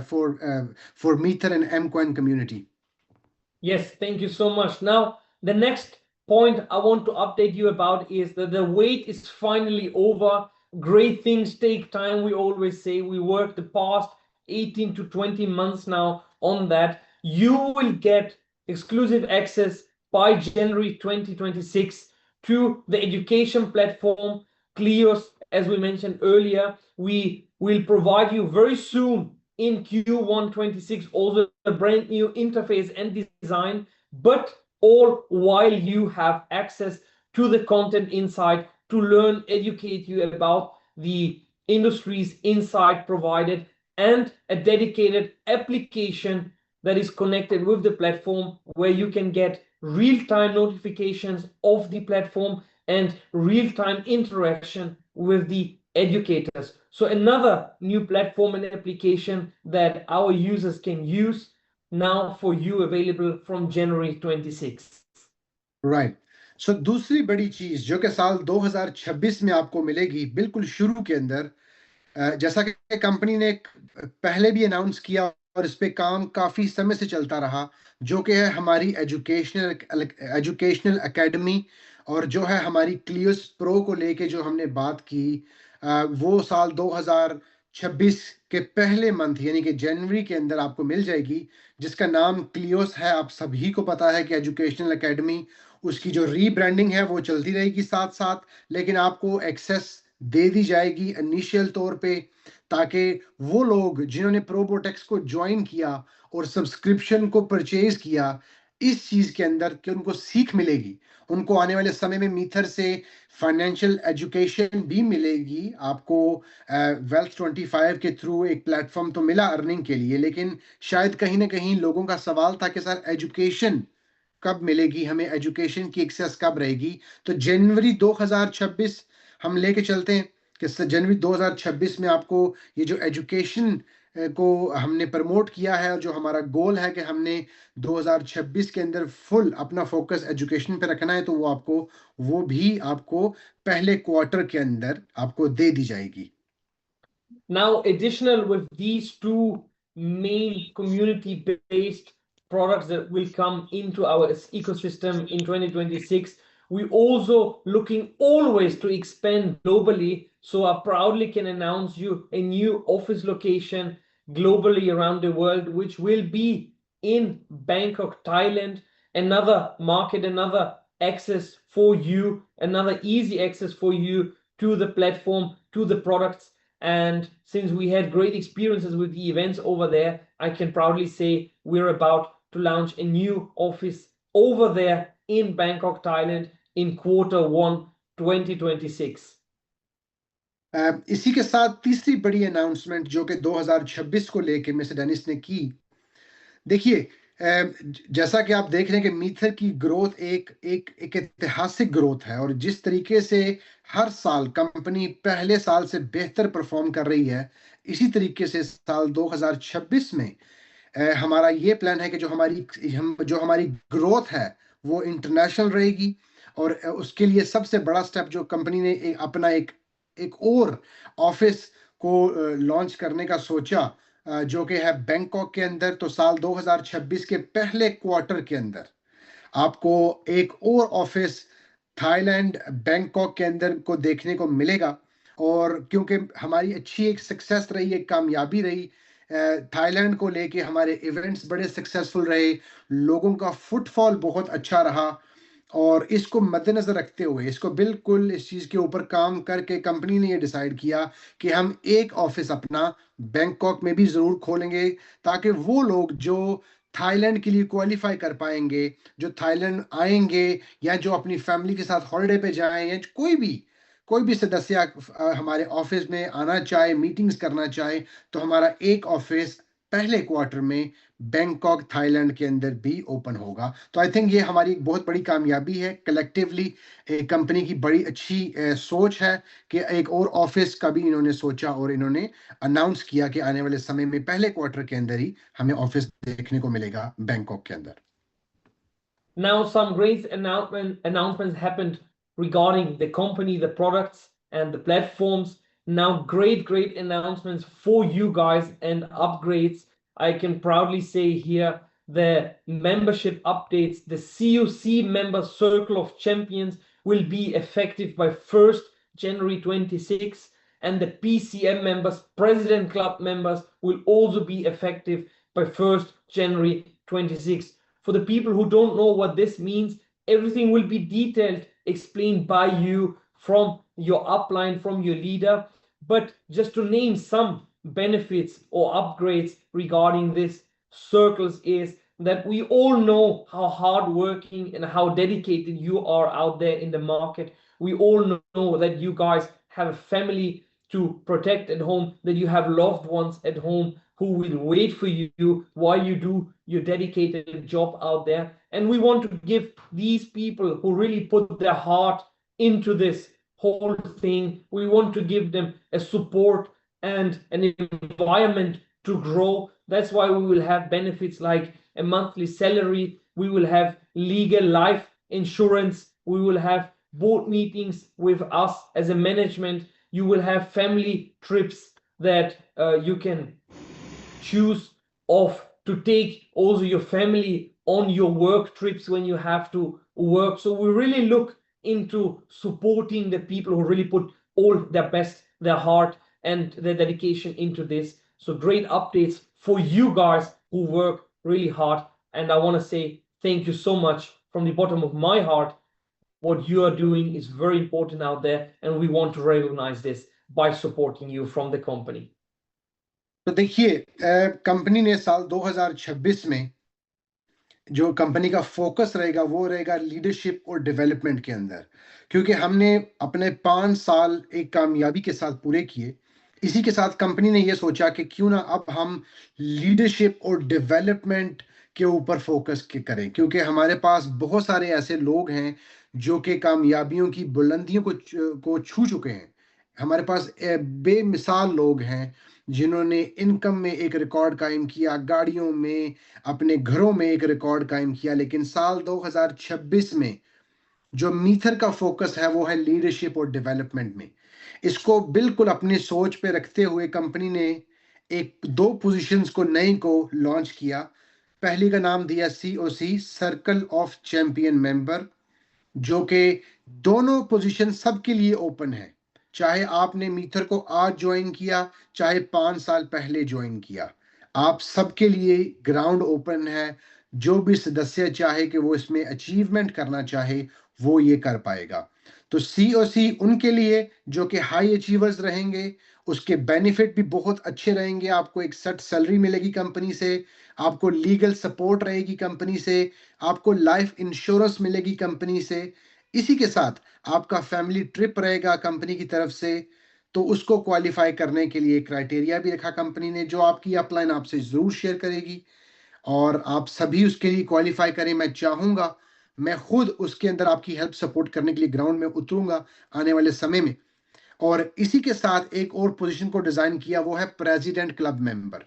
for मीथर and M coin community. Yes, thank you so much. Now, the next point I want to update you about is that the wait is finally over. Great things take time. We always say we worked the past 18 to 20 months now on that. You will get exclusive access by January 2026 to the education platform Cleos. As we mentioned earlier, we will provide you very soon in Q1 26 also a brand new interface and design, but all while you have access to the content inside to learn, educate you about the industries inside provided, and a dedicated application that is connected with the platform where you can get real-time notifications of the platform and real-time interaction with the educators. So another new platform and application that our users can use now for you available from January 26. Right. सो दूसरी बड़ी चीज जो कि साल 2026 में आपको मिलेगी बिल्कुल शुरू के अंदर, जैसा कि कंपनी ने पहले भी अनाउंस किया और इस पे काम काफी समय से चलता रहा, जो कि है हमारी एजुकेशनल एकेडमी, और जो है हमारी क्लियोस प्रो को लेके जो हमने बात की, वो साल 2026 के पहले मंथ यानी कि जनवरी के अंदर आपको मिल जाएगी, जिसका नाम क्लियोस है। आप सभी को पता है कि एजुकेशनल एकेडमी, उसकी जो रीब्रांडिंग है वो चलती रहेगी साथ साथ, लेकिन आपको एक्सेस दे दी जाएगी इनिशियल तौर पे, ताकि वो लोग जिन्होंने प्रोबोटेक्स को ज्वाइन किया और सब्सक्रिप्शन को परचेज किया इस चीज के अंदर, कि उनको सीख मिलेगी, उनको आने वाले समय में मीथर से फाइनेंशियल एजुकेशन भी मिलेगी। आपको वेल्थ 25 के थ्रू एक प्लेटफॉर्म तो मिला अर्निंग के लिए, लेकिन शायद कहीं ना कहीं लोगों का सवाल था कि सर एजुकेशन कब मिलेगी, हमें एजुकेशन की एक्सेस कब रहेगी। तो जनवरी 2026 हम लेके चलते हैं कि जनवरी 2026 में आपको ये जो एजुकेशन को हमने प्रमोट किया है, और जो हमारा गोल है कि हमने 2026 के अंदर फुल अपना फोकस एजुकेशन पे रखना है, तो वो भी आपको पहले क्वार्टर के अंदर आपको दे दी जाएगी। Now, additional with these two main community-based products that will come into our ecosystem in 2026, we also looking always to expand globally. So I proudly can announce you a new office location globally around the world, which will be in Bangkok, Thailand. Another market, another access for you, another easy access for you to the platform, to the products. And since we had great experiences with the events over there, I can proudly say we're about to launch a new office over there in Bangkok, Thailand in Q1 2026. इसी के साथ तीसरी बड़ी अनाउंसमेंट जो कि 2026 को लेके मिस्टर डेनिस ने की, देखिए जैसा कि आप देख रहे हैं कि मीथर की ग्रोथ एक ऐतिहासिक ग्रोथ है, और जिस तरीके से हर साल कंपनी पहले साल से बेहतर परफॉर्म कर रही है, इसी तरीके से साल 2026 में हमारा ये प्लान है कि जो हमारी ग्रोथ है वो इंटरनेशनल रहेगी। और उसके लिए सबसे बड़ा स्टेप जो कंपनी ने अपना एक और ऑफिस को लॉन्च करने का सोचा, जो कि है बैंकॉक के अंदर। तो साल 2026 के पहले क्वार्टर के अंदर आपको एक और ऑफिस थाईलैंड बैंकॉक के अंदर को देखने को मिलेगा। और क्योंकि हमारी अच्छी एक सक्सेस रही, एक कामयाबी रही, थाईलैंड को लेके हमारे इवेंट्स बड़े सक्सेसफुल रहे, लोगों का फुटफॉल बहुत अच्छा रहा, और इसको मद्देनजर रखते हुए इसको बिल्कुल इस चीज के ऊपर काम करके कंपनी ने ये डिसाइड किया कि हम एक ऑफिस अपना बैंकॉक में भी जरूर खोलेंगे, ताकि वो लोग जो थाईलैंड के लिए क्वालिफाई कर पाएंगे, जो थाईलैंड आएंगे या जो अपनी फैमिली के साथ हॉलिडे पे जाएं, या कोई भी सदस्य हमारे ऑफिस में आना चाहे, मीटिंग्स करना चाहे, तो हमारा एक ऑफिस पहले क्वार्टर में बैंकॉक थाईलैंड के अंदर भी ओपन होगा। तो आई थिंक ये हमारी बहुत बड़ी कामयाबी है। कलेक्टिवली कंपनी की बड़ी अच्छी सोच है कि एक और ऑफिस का भी इन्होंने सोचा और इन्होंने अनाउंस किया कि आने वाले समय में पहले क्वार्टर के अंदर ही हमें ऑफिस देखने को मिलेगा बैंकॉक के अंदर। Now some great announcements happened regarding the company, the products and the platforms. Now great announcements for you guys and upgrades. I can proudly say here the membership updates, the COC member Circle of Champions will be effective by 1st January 26, and the PCM members, President Club members, will also be effective by 1st January 26. For the people who don't know what this means, everything will be detailed, explained by you from your upline, from your leader. But just to name some benefits or upgrades regarding this circles is that we all know how hardworking and how dedicated you are out there in the market. We all know that you guys have a family to protect at home, that you have loved ones at home who will wait for you while you do your dedicated job out there. And we want to give these people who really put their heart into this whole thing, we want to give them a support and an environment to grow. That's why we will have benefits like a monthly salary, we will have legal life insurance, we will have board meetings with us as a management, you will have family trips that you can choose of to take also your family on your work trips when you have to work. So we really look into supporting the people who really put all their best, their heart and their dedication into this. So great updates for you guys who work really hard. And I want to say thank you so much from the bottom of my heart. What you are doing is very important out there, and we want to recognize this by supporting you from the company. तो देखिए कंपनी ने साल 2026 में जो कंपनी का फोकस रहेगा वो रहेगा लीडरशिप और डेवलपमेंट के अंदर, क्योंकि हमने अपने 5 साल एक कामयाबी के साथ पूरे किए। इसी के साथ कंपनी ने ये सोचा कि क्यों ना अब हम लीडरशिप और डेवलपमेंट के ऊपर फोकस करें, क्योंकि हमारे पास बहुत सारे ऐसे लोग हैं जो कि कामयाबियों की बुलंदियों को छू चुके हैं। हमारे पास बेमिसाल लोग हैं जिन्होंने इनकम में एक रिकॉर्ड कायम किया, गाड़ियों में, अपने घरों में एक रिकॉर्ड कायम किया। लेकिन साल 2026 में जो मीथर का फोकस है वो है लीडरशिप और डेवलपमेंट में। इसको बिल्कुल अपनी सोच पे रखते हुए कंपनी ने 2 पोजीशंस को नए को लॉन्च किया। पहली का नाम दिया COC, circle of champion member, जो कि दोनों पोजीशन सबके लिए ओपन है, चाहे आपने मीथर को आज ज्वाइन किया, चाहे 5 साल पहले ज्वाइन किया, आप सबके लिए ग्राउंड ओपन है। जो भी सदस्य चाहे कि वो इसमें अचीवमेंट करना चाहे वो ये कर पाएगा। तो COC उनके लिए जो कि हाई अचीवर्स रहेंगे, उसके बेनिफिट भी बहुत अच्छे रहेंगे। आपको एक सेट सैलरी मिलेगी कंपनी से, आपको लीगल सपोर्ट रहेगी कंपनी से, आपको लाइफ इंश्योरेंस मिलेगी कंपनी से, इसी के साथ आपका फैमिली ट्रिप रहेगा कंपनी की तरफ से। तो उसको क्वालिफाई करने के लिए क्राइटेरिया भी रखा कंपनी ने, जो आपकी अपलाइन आपसे जरूर शेयर करेगी, और आप सभी उसके लिए क्वालिफाई करें। मैं चाहूंगा मैं खुद उसके अंदर आपकी हेल्प सपोर्ट करने के लिए ग्राउंड में उतरूंगा आने वाले समय में। और इसी के साथ एक और पोजीशन को डिजाइन किया, वो है president club member,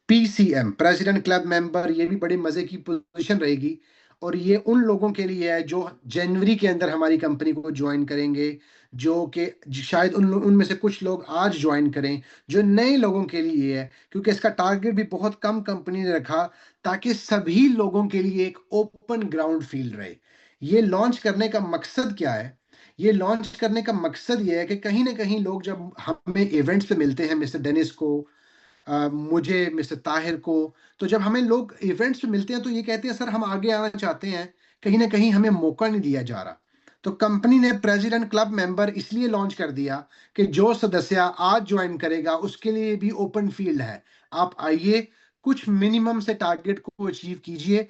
PCM, president club member. ये भी बड़ी मजे की पोजीशन रहेगी, और ये उन लोगों के लिए है जो जनवरी के अंदर हमारी कंपनी को ज्वाइन करेंगे, जो कि शायद उनमें से कुछ लोग आज ज्वाइन करें, जो नए लोगों के लिए है, क्योंकि इसका टारगेट भी बहुत कम कंपनी ने रखा, ताकि सभी लोगों के लिए एक ओपन ग्राउंड फील्ड रहे। ये लॉन्च करने का मकसद क्या है? ये लॉन्च करने का मकसद ये है कि कहीं ना कहीं लोग जब हमें इवेंट्स पे मिलते हैं, मिस्टर डेनिस को, मुझे, मिस्टर ताहिर को, तो जब हमें लोग इवेंट्स पे मिलते हैं तो ये कहते हैं सर हम आगे आना चाहते हैं, कहीं ना कहीं हमें मौका नहीं दिया जा रहा। तो कंपनी ने प्रेसिडेंट क्लब मेंबर इसलिए लॉन्च कर दिया कि जो सदस्य आज ज्वाइन करेगा उसके लिए भी ओपन फील्ड है। आप आइए, कुछ मिनिमम से टारगेट को अचीव कीजिए,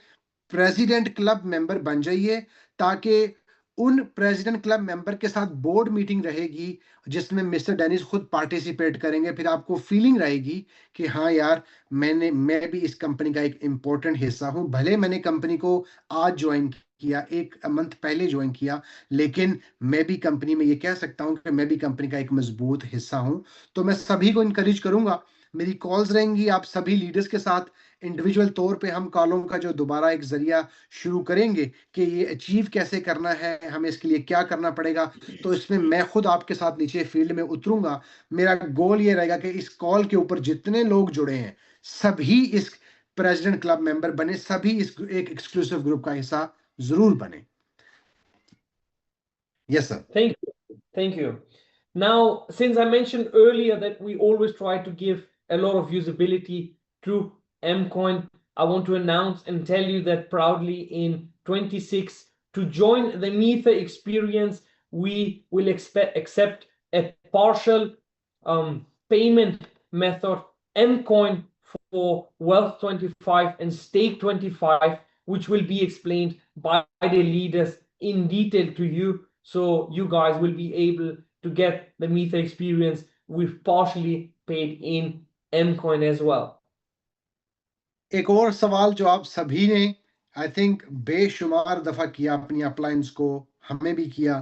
प्रेसिडेंट क्लब मेंबर बन जाइए, ताकि उन प्रेसिडेंट क्लब मेंबर के साथ बोर्ड मीटिंग रहेगी जिसमें मिस्टर डेनिस खुद पार्टिसिपेट करेंगे। फिर आपको फीलिंग रहेगी कि हाँ यार, मैं भी इस कंपनी का एक इंपॉर्टेंट हिस्सा हूं। भले मैंने कंपनी को आज ज्वाइन किया, एक मंथ पहले ज्वाइन किया, लेकिन मैं भी कंपनी में ये कह सकता हूं कि मैं भी कंपनी का एक मजबूत हिस्सा हूं। तो मैं सभी को इंकरेज करूंगा, मेरी कॉल्स रहेंगी आप सभी लीडर्स के साथ, इंडिविजुअल तौर पे हम कॉलों का जो दोबारा एक जरिया शुरू करेंगे कि ये अचीव कैसे करना है, हमें इसके लिए क्या करना पड़ेगा। तो इसमें मैं खुद आपके साथ नीचे फील्ड में उतरूंगा। मेरा गोल ये रहेगा कि इस कॉल के ऊपर जितने लोग जुड़े हैं सभी इस प्रेसिडेंट क्लब मेंबर बने, सभी इस एक एक्सक्लूसिव ग्रुप का हिस्सा जरूर बने। Yes sir. Thank you. Thank you. Now, since I mentioned earlier that we always try to give a lot of visibility to Mcoin, I want to announce and tell you that proudly in 26 to join the Mether experience, we will accept a partial payment method, Mcoin for Wealth 25 and Stake 25, which will be explained by the leaders in detail to you. So you guys will be able to get the Mether experience with partially paid in Mcoin as well. एक और सवाल जो आप सभी ने आई थिंक बेशुमार दफा किया अपनी अपलाइंस को, हमें भी किया,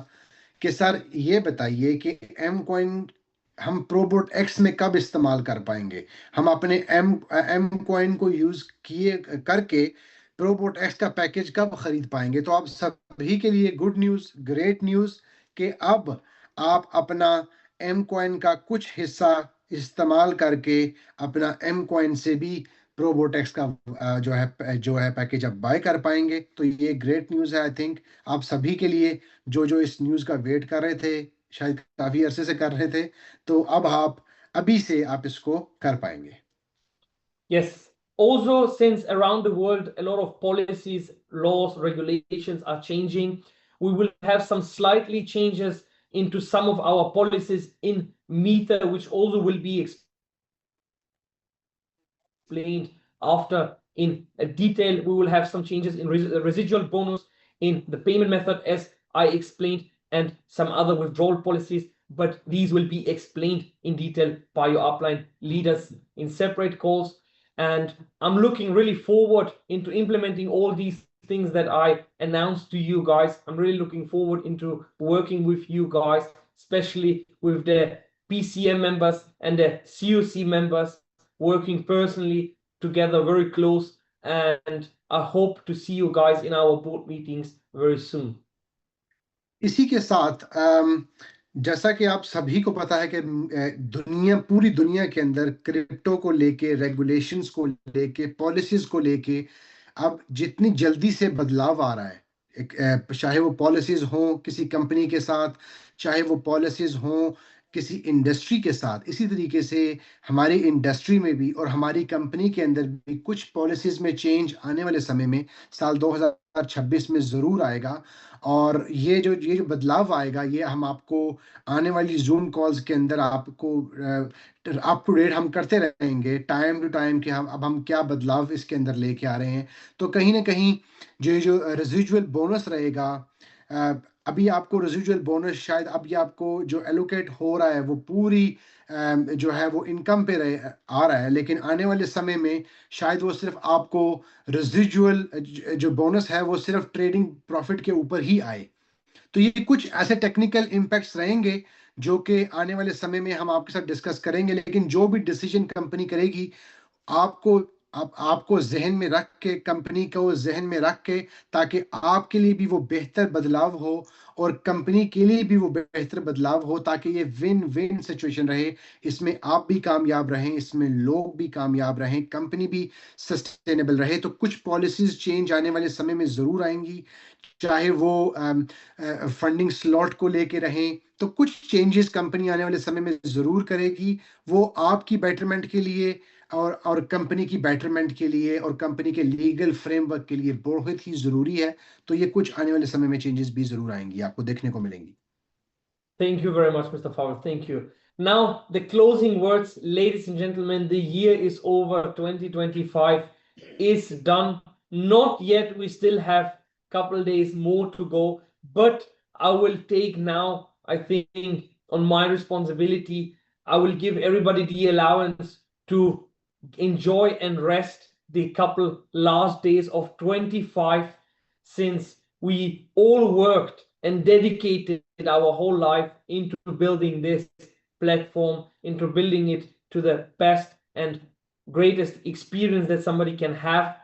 कि सर ये बताइए कि Mcoin हम प्रोबोट एक्स में कब इस्तेमाल कर पाएंगे, हम अपने Mcoin को यूज किए करके प्रोबोट एक्स का पैकेज कब खरीद पाएंगे। तो आप सभी के लिए गुड न्यूज, ग्रेट न्यूज, कि अब आप अपना Mcoin का कुछ हिस्सा इस्तेमाल करके अपना Mcoin से भी प्रोबोटेक्स का जो है पैकेज आप बाय कर पाएंगे। तो ये ग्रेट न्यूज है आई थिंक आप सभी के लिए, जो इस न्यूज का वेट कर रहे थे, शायद काफी अरसे से कर रहे थे, तो अब आप अभी से आप इसको कर पाएंगे। Yes. Also, since around the world a lot of policies, laws, regulations are changing, we will have some slightly changes into some of our policies in Mether, which also will be explained after in detail. We will have some changes in residual bonus, in the payment method as I explained, and some other withdrawal policies, but these will be explained in detail by your upline leaders in separate calls. And I'm looking really forward into implementing all these things that I announced to you guys. I'm really looking forward into working with you guys, especially with the PCM members and the COC members, working personally together very close. And I hope to see you guys in our board meetings very soon. इसी के साथ जैसा कि आप सभी को पता है कि पूरी दुनिया के अंदर क्रिप्टो को लेके, रेगुलेशंस को लेके, पॉलिसीज को लेके अब जितनी जल्दी से बदलाव आ रहा है, चाहे वो पॉलिसीज हो किसी कंपनी के साथ, चाहे वो पॉलिसीज हो किसी इंडस्ट्री के साथ, इसी तरीके से हमारी इंडस्ट्री में भी और हमारी कंपनी के अंदर भी कुछ पॉलिसीज में चेंज आने वाले समय में साल 2026 में ज़रूर आएगा। और ये जो बदलाव आएगा, ये हम आपको आने वाली जूम कॉल्स के अंदर आपको अप टू डेट हम करते रहेंगे टाइम टू टाइम कि हम क्या बदलाव इसके अंदर लेके आ रहे हैं। तो कहीं ना कहीं जो रेजिजुअल बोनस रहेगा, अभी आपको रेजिजुअल बोनस शायद अब ये आपको जो एलोकेट हो रहा है वो पूरी जो है वो इनकम पे आ रहा है, लेकिन आने वाले समय में शायद वो सिर्फ आपको रेजिजुअल जो बोनस है वो सिर्फ ट्रेडिंग प्रॉफिट के ऊपर ही आए। तो ये कुछ ऐसे टेक्निकल इम्पैक्ट्स रहेंगे जो कि आने वाले समय में हम आपके साथ डिस्कस करेंगे, लेकिन जो भी डिसीजन कंपनी करेगी आपको आपको जहन में रख के, कंपनी को जहन में रख के, ताकि आपके लिए भी वो बेहतर बदलाव हो और कंपनी के लिए भी वो बेहतर बदलाव हो, ताकि ये विन विन सिचुएशन रहे। इसमें आप भी कामयाब रहें, इसमें लोग भी कामयाब रहें, कंपनी भी सस्टेनेबल रहे। तो कुछ पॉलिसीज चेंज आने वाले समय में ज़रूर आएंगी, चाहे वो फंडिंग स्लॉट को लेके रहें। तो कुछ चेंजेस कंपनी आने वाले समय में ज़रूर करेगी, वो आपकी बेटरमेंट के लिए और कंपनी की बेटरमेंट के लिए और कंपनी के लीगल फ्रेमवर्क के लिए बहुत ही ज़रूरी है। तो ये कुछ आने वाले समय में चेंजेस भी ज़रूर आएंगी, आपको देखने को मिलेंगी। Thank you very much, Mr. Fawad. Thank you. Now, the closing words, ladies and gentlemen, the year is over. 2025 is done. Not yet. We still have a couple days more to go. But I will take now, I think, on my responsibility, I will give everybody the allowance to enjoy and rest the couple last days of 25, since we all worked and dedicated our whole life into building this platform, into building it to the best and greatest experience that somebody can have.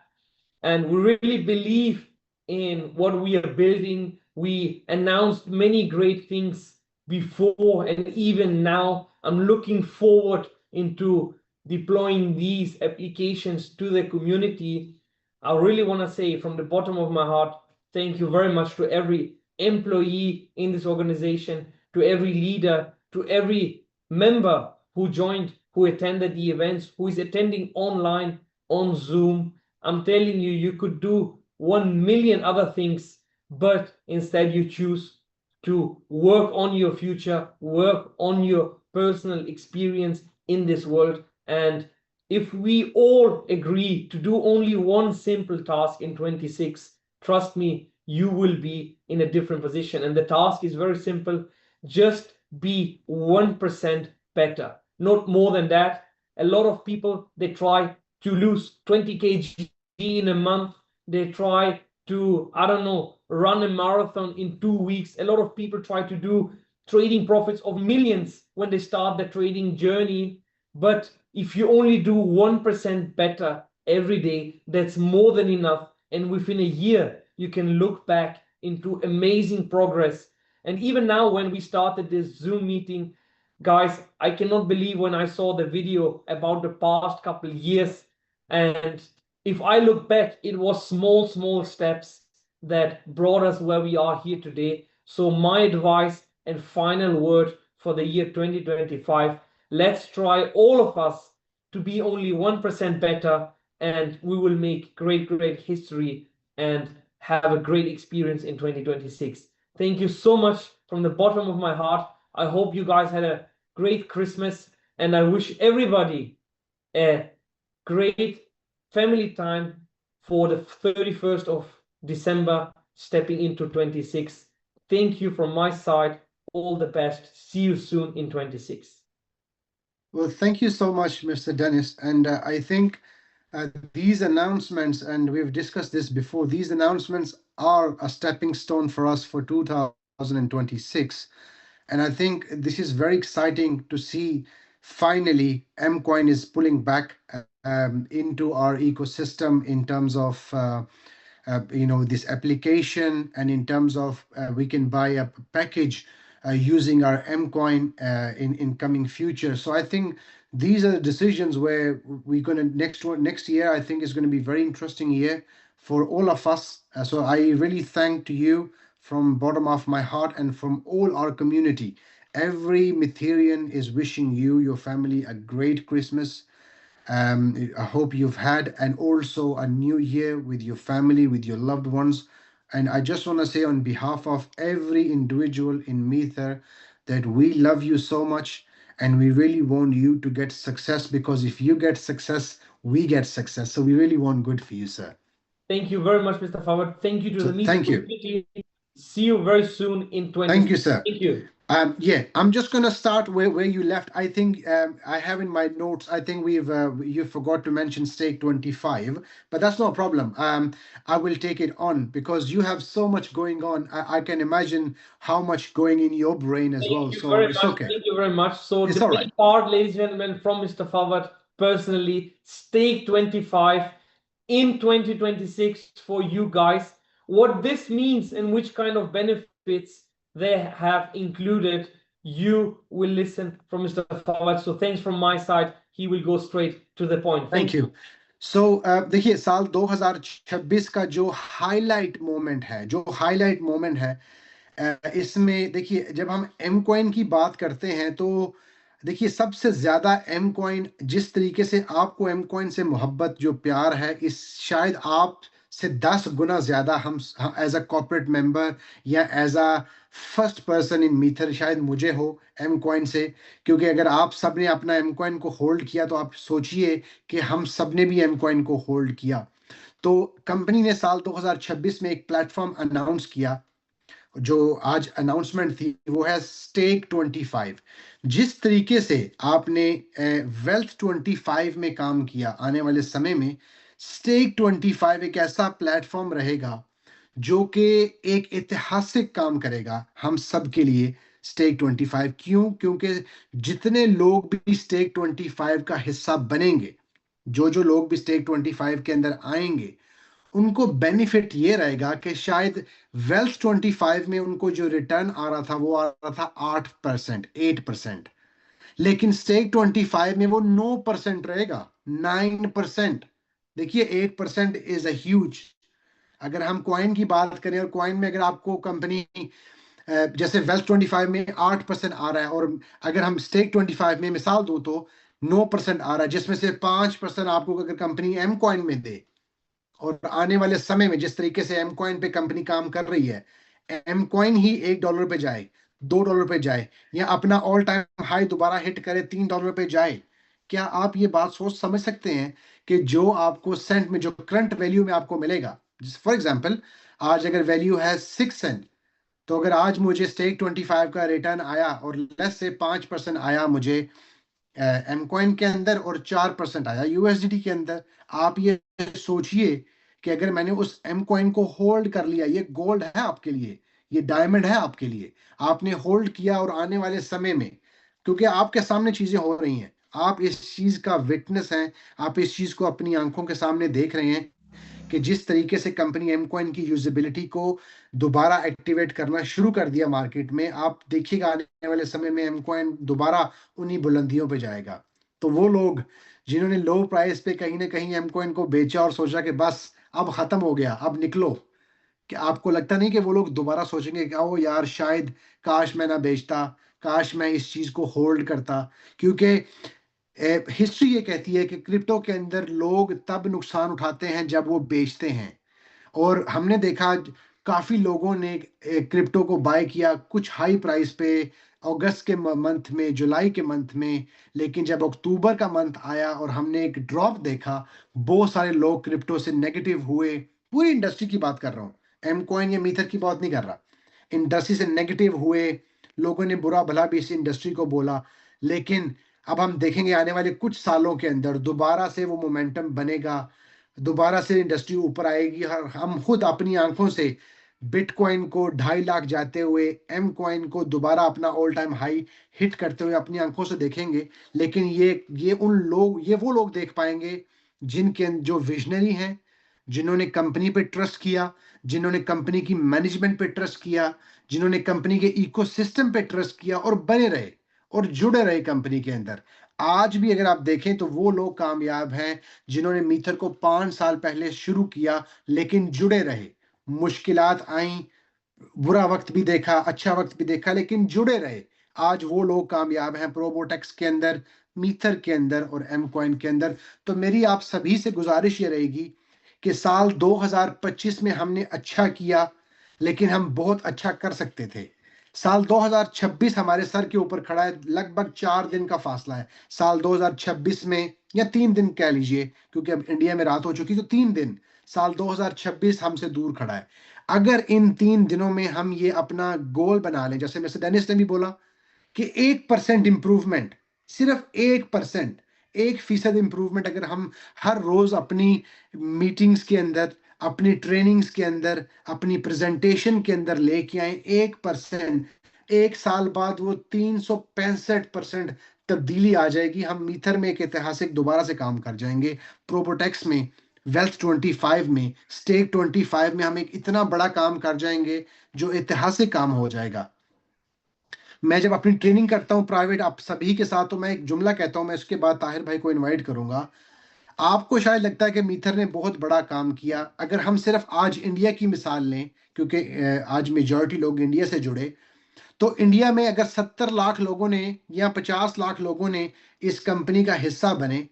And we really believe in what we are building. We announced many great things before, and even now I'm looking forward into deploying these applications to the community. I really want to say from the bottom of my heart, thank you very much to every employee in this organization, to every leader, to every member who joined, who attended the events, who is attending online on Zoom. I'm telling you, you could do 1 million other things, but instead you choose to work on your future, work on your personal experience in this world. And if we all agree to do only one simple task in 26, trust me, you will be in a different position. And the task is very simple. Just be 1% better, not more than that. A lot of people, they try to lose 20 kg in a month. They try to, I don't know, run a marathon in 2 weeks. A lot of people try to do trading profits of millions when they start the trading journey. But if you only do 1% better every day, that's more than enough. And within a year, you can look back into amazing progress. And even now, when we started this Zoom meeting, guys, I cannot believe when I saw the video about the past couple of years. And if I look back, it was small steps that brought us where we are here today. So my advice and final word for the year 2025, let's try all of us to be only 1% better, and we will make great history and have a great experience in 2026. Thank you so much from the bottom of my heart. I hope you guys had a great Christmas, and I wish everybody a great family time for the 31st of December, stepping into 26. Thank you from my side. All the best. See you soon in 26. Well, thank you so much, Mr. Dennis. And I think these announcements, and we've discussed this before, these announcements are a stepping stone for us for 2026. And I think this is very exciting to see. Finally, Mcoin is pulling back into our ecosystem in terms of this application, and in terms of we can buy a package using our Mcoin in coming future. So I think these are the decisions where we're going to next year, I think, is going to be very interesting year for all of us. So I really thank to you from bottom of my heart and from all our community. every Mitherian is wishing you, your family, a great Christmas. I hope you've had and also a new year with your family, with your loved ones. And I just want to say on behalf of every individual in Meether that we love you so much and we really want you to get success, because if you get success, we get success. So we really want good for you, sir. Thank you very much, Mr. Fawad. Thank you to So the Meether thank you. community. See you very soon in 20. Thank you, sir. Thank you. Yeah, I'm just going to start where you left. I think I have in my notes, I think you forgot to mention Stake 25, but that's no problem. I will take it on because you have so much going on. I can imagine how much going in your brain as well. So it's okay. Thank you very much. So It's the all main right. part, ladies and gentlemen, from Mr. Fawad personally, Stake 25 in 2026 for you guys. What this means and which kind of benefits they have included, you will listen from Mr. Fawad. So thanks from my side. He will go straight to the point. Thank you. So देखिए साल 2026 का जो हाईलाइट मोमेंट है, इसमें देखिए जब हम एम कॉइन की बात करते हैं तो देखिए सबसे ज्यादा एम कॉइन, जिस तरीके से आपको एम कॉइन से मोहब्बत जो प्यार है, इस शायद आप से 10 गुना ज्यादा हम एज अ कॉर्पोरेट मेंबर या as a first person in मीथर शायद मुझे हो एम कॉइन से, क्योंकि अगर आप सब ने अपना एम कॉइन को होल्ड किया तो आप सोचिए कि हम सब ने भी एम कॉइन को होल्ड किया। तो कंपनी ने साल 2026 में एक प्लेटफॉर्म अनाउंस किया, जो आज अनाउंसमेंट थी वो है स्टेक 25। जिस तरीके से आपने वेल्थ 25 में काम किया, आने वाले समय में स्टेक 25 एक ऐसा प्लेटफॉर्म रहेगा जो कि एक ऐतिहासिक काम करेगा हम सब के लिए। स्टेक 25 क्यों? क्योंकि जितने लोग भी स्टेक 25 का हिस्सा बनेंगे, जो लोग भी स्टेक 25 के अंदर आएंगे, उनको बेनिफिट ये रहेगा कि शायद वेल्थ 25 में उनको जो रिटर्न आ रहा था वो आ रहा था 8%, 8%, लेकिन स्टेक 25 में वो 9% रहेगा, 9%। देखिए 8% इज अ ह्यूज। अगर हम कॉइन की बात करें और कॉइन में अगर आपको कंपनी जैसे वेल्थ 25 में 8% आ रहा है और अगर हम स्टेक 25 में मिसाल दूं तो 9% आ रहा है, जिसमें से 5% आपको अगर कंपनी एम कॉइन में दे, और आने वाले समय में जिस तरीके से एम कॉइन पे कंपनी काम कर रही है, एम कॉइन ही $1 पे जाए, $2 पे जाए, या अपना ऑल टाइम हाई दोबारा हिट करे $3 पे जाए, क्या आप ये बात समझ सकते हैं कि जो आपको सेंट में, जो करंट वैल्यू में आपको मिलेगा, फॉर एग्जांपल आज अगर वैल्यू है 6 सेंट, तो अगर आज मुझे स्टेक 25 का रिटर्न आया और लेस से 5% आया मुझे एम कॉइन के अंदर और 4% आया यूएसडीटी के अंदर, आप ये सोचिए कि अगर मैंने उस एम कॉइन को होल्ड कर लिया, ये गोल्ड है आपके लिए, ये डायमंड है आपके लिए, आपने होल्ड किया और आने वाले समय में, क्योंकि आपके सामने चीजें हो रही हैं, आप इस चीज का विटनेस हैं, आप इस चीज को अपनी आंखों के सामने देख रहे हैं कि जिस तरीके से कंपनी एम कॉइन की यूजेबिलिटी को दोबारा एक्टिवेट करना शुरू कर दिया मार्केट में, आप देखिएगा आने वाले समय में एम कॉइन दोबारा उन्हीं बुलंदियों पे जाएगा। तो वो लोग जिन्होंने लो प्राइस पे कहीं ना कहीं एम कॉइन को बेचा और सोचा कि बस अब खत्म हो गया, अब निकलो, कि आपको लगता नहीं कि वो लोग दोबारा सोचेंगे कि ओ यार शायद काश मैं ना बेचता, काश मैं इस चीज को होल्ड करता? क्योंकि हिस्ट्री ये कहती है कि क्रिप्टो के अंदर लोग तब नुकसान उठाते हैं जब वो बेचते हैं, और हमने देखा काफी लोगों ने क्रिप्टो को बाय किया कुछ हाई प्राइस पे अगस्त के मंथ में, जुलाई के मंथ में, लेकिन जब अक्टूबर का मंथ आया और हमने एक ड्रॉप देखा, बहुत सारे लोग क्रिप्टो से नेगेटिव हुए। पूरी इंडस्ट्री की बात कर रहा हूँ, एम कॉइन या मीथर की बात नहीं कर रहा, इंडस्ट्री से नेगेटिव हुए, लोगों ने बुरा भला भी इस इंडस्ट्री को बोला, लेकिन अब हम देखेंगे आने वाले कुछ सालों के अंदर दोबारा से वो मोमेंटम बनेगा, दोबारा से इंडस्ट्री ऊपर आएगी। हम खुद अपनी आंखों से बिटकॉइन को 2.5 लाख जाते हुए, एम कॉइन को दोबारा अपना ऑल टाइम हाई हिट करते हुए अपनी आंखों से देखेंगे। लेकिन ये वो लोग देख पाएंगे जिनके जो विजनरी हैं, जिन्होंने कंपनी पे ट्रस्ट किया, जिन्होंने कंपनी की मैनेजमेंट पे ट्रस्ट किया, जिन्होंने कंपनी के इकोसिस्टम पे ट्रस्ट किया और बने रहे और जुड़े रहे कंपनी के अंदर। आज भी अगर आप देखें तो वो लोग कामयाब हैं जिन्होंने मीथर को 5 साल पहले शुरू किया लेकिन जुड़े रहे। मुश्किलात आई, बुरा वक्त भी देखा, अच्छा वक्त भी देखा, लेकिन जुड़े रहे, आज वो लोग कामयाब हैं प्रोबोटेक्स के अंदर, मीथर के अंदर और एम कॉइन के अंदर। तो मेरी आप सभी से गुजारिश ये रहेगी कि साल 2025 में हमने अच्छा किया, लेकिन हम बहुत अच्छा कर सकते थे। साल 2026 हमारे सर के ऊपर खड़ा है, लगभग 4 दिन का फासला है साल 2026 में, या 3 दिन कह लीजिए, क्योंकि अब इंडिया में रात हो चुकी, तो 3 दिन साल 2026 हमसे दूर खड़ा है। अगर इन 3 दिनों में हम ये अपना गोल बना लें, जैसे मिस्टर डेनिस ने भी बोला कि 1% इंप्रूवमेंट, सिर्फ 1%, 1% इंप्रूवमेंट अगर हम हर रोज अपनी मीटिंग्स के अंदर, अपनी ट्रेनिंग्स के अंदर, अपनी प्रेजेंटेशन के अंदर लेके आए 1%, 1 साल बाद वो 365% तब्दीली आ जाएगी। हम मीथर में एक ऐतिहासिक दोबारा से काम कर जाएंगे, प्रोबोटेक्स में, वेल्थ 25 में, स्टेक 25 में हम एक इतना बड़ा काम कर जाएंगे जो ऐतिहासिक काम हो जाएगा। मैं जब अपनी ट्रेनिंग करता हूँ प्राइवेट आप सभी के साथ, तो मैं एक जुमला कहता हूँ, मैं उसके बाद ताहिर भाई को इनवाइट करूंगा। आपको शायद लगता है कि मीथर ने बहुत बड़ा काम किया। अगर हम सिर्फ आज इंडिया की मिसाल लें, क्योंकि आज मेजॉरिटी लोग इंडिया से जुड़े, तो इंडिया में अगर 70 लाख लोगों ने या 50 लाख लोगों ने इस कंपनी का हिस्सा बने,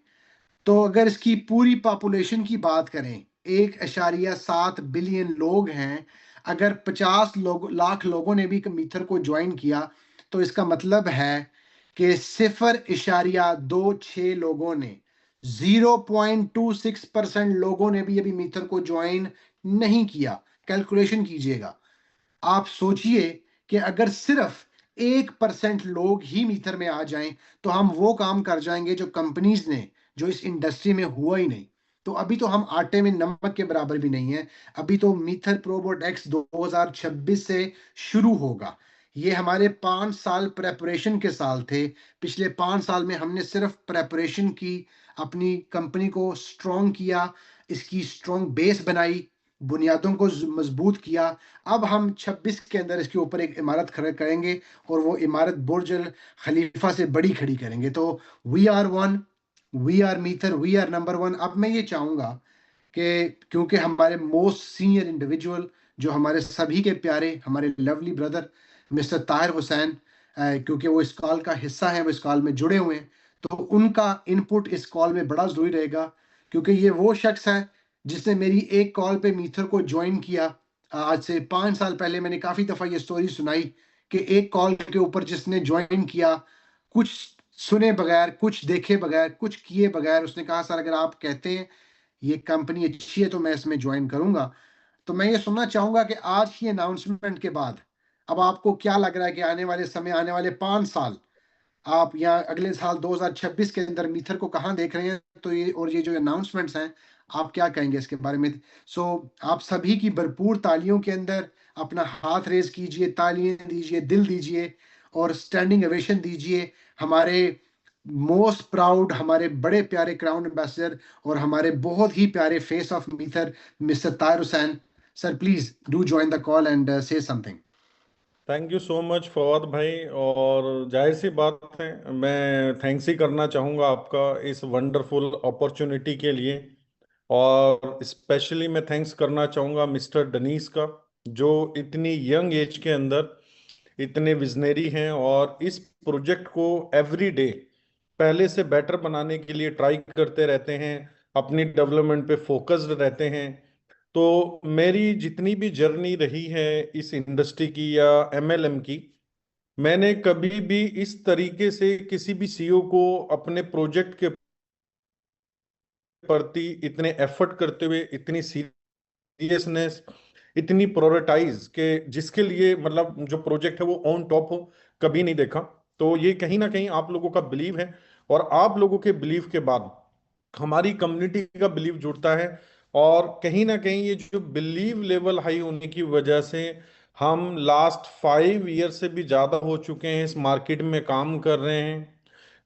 तो अगर इसकी पूरी पॉपुलेशन की बात करें, 1.7 बिलियन लोग हैं, अगर 50 लाख लोगों ने भी मीथर को ज्वाइन किया, तो इसका मतलब है कि 0.26 लोगों ने, 0.26% लोगों ने भी अभी मीथर को ज्वाइन नहीं किया। कैलकुलेशन कीजिएगा, आप सोचिए कि अगर सिर्फ 1% लोग ही मीथर में आ जाएं, तो हम वो काम कर जाएंगे जो कंपनीज ने, जो इस इंडस्ट्री में हुआ ही नहीं। तो अभी तो हम आटे में नमक के बराबर भी नहीं है। अभी तो मीथर प्रोबोटेक्स 2026 से शुरू होगा। ये हमारे 5 साल प्रेपरेशन के साल थे। पिछले 5 साल में हमने सिर्फ प्रेपरेशन की, अपनी कंपनी को स्ट्रॉन्ग किया, इसकी स्ट्रॉन्ग बेस बनाई, बुनियादों को मजबूत किया। अब हम 26 के अंदर इसके ऊपर एक इमारत खड़ा करेंगे, और वो इमारत बुर्ज अल खलीफा से बड़ी खड़ी करेंगे। तो we are one, we are मीथर, वी आर नंबर वन। अब मैं ये चाहूंगा कि क्योंकि हमारे मोस्ट सीनियर इंडिविजुअल, जो हमारे सभी के प्यारे, हमारे lovely brother mister Tahir Hussain, क्योंकि वो इस कॉल का हिस्सा है, वो इस कॉल में जुड़े हुए हैं, तो उनका इनपुट इस कॉल में बड़ा जरूरी रहेगा। क्योंकि ये वो शख्स है जिसने मेरी एक कॉल पे मीथर को ज्वाइन किया। आज से 5 साल पहले मैंने काफी दफा ये स्टोरी सुनाई कि एक कॉल के ऊपर जिसने ज्वाइन किया, कुछ सुने बगैर, कुछ देखे बगैर, कुछ किए बगैर, उसने कहा सर अगर आप कहते हैं ये कंपनी अच्छी है तो मैं इसमें ज्वाइन करूंगा। तो मैं ये सुनना चाहूंगा कि आज की अनाउंसमेंट के बाद अब आपको क्या लग रहा है कि आने वाले समय, आने वाले 5 साल, आप या अगले साल 2026 के अंदर मीथर को कहाँ देख रहे हैं? तो ये, और ये जो अनाउंसमेंट्स हैं, आप क्या कहेंगे इसके बारे में? सो आप सभी की भरपूर तालियों के अंदर अपना हाथ रेज कीजिए, तालियां दीजिए, दिल दीजिए और स्टैंडिंग ओवेशन दीजिए हमारे मोस्ट प्राउड, हमारे बड़े प्यारे क्राउन एम्बेसडर और हमारे बहुत ही प्यारे फेस ऑफ मीथर mister Tahir Hussain. Sir please do join the call and say something. Thank you so much Fawad भाई। और जाहिर सी बात है, मैं थैंक्स ही करना चाहूँगा आपका इस वंडरफुल अपॉर्चुनिटी के लिए। और स्पेशली मैं थैंक्स करना चाहूँगा मिस्टर डनीस का, जो इतनी यंग एज के अंदर इतने विजनरी हैं और इस प्रोजेक्ट को एवरी डे पहले से बेटर बनाने के लिए ट्राई करते रहते हैं, अपनी डेवलपमेंट पे फोकस्ड रहते हैं। तो मेरी जितनी भी जर्नी रही है इस इंडस्ट्री की या एमएलएम की, मैंने कभी भी इस तरीके से किसी भी सीईओ को अपने प्रोजेक्ट के प्रति इतने एफर्ट करते हुए, इतनी सीरियसनेस, इतनी प्रायोरिटाइज के जिसके लिए मतलब जो प्रोजेक्ट है वो ऑन टॉप हो, कभी नहीं देखा। तो ये कहीं ना कहीं आप लोगों का बिलीव है, और आप लोगों के बिलीव के बाद हमारी कम्युनिटी का बिलीव जुड़ता है। और कहीं ना कहीं ये जो बिलीव लेवल हाई होने की वजह से हम लास्ट 5 ईयर से भी ज्यादा हो चुके हैं इस मार्केट में काम कर रहे हैं।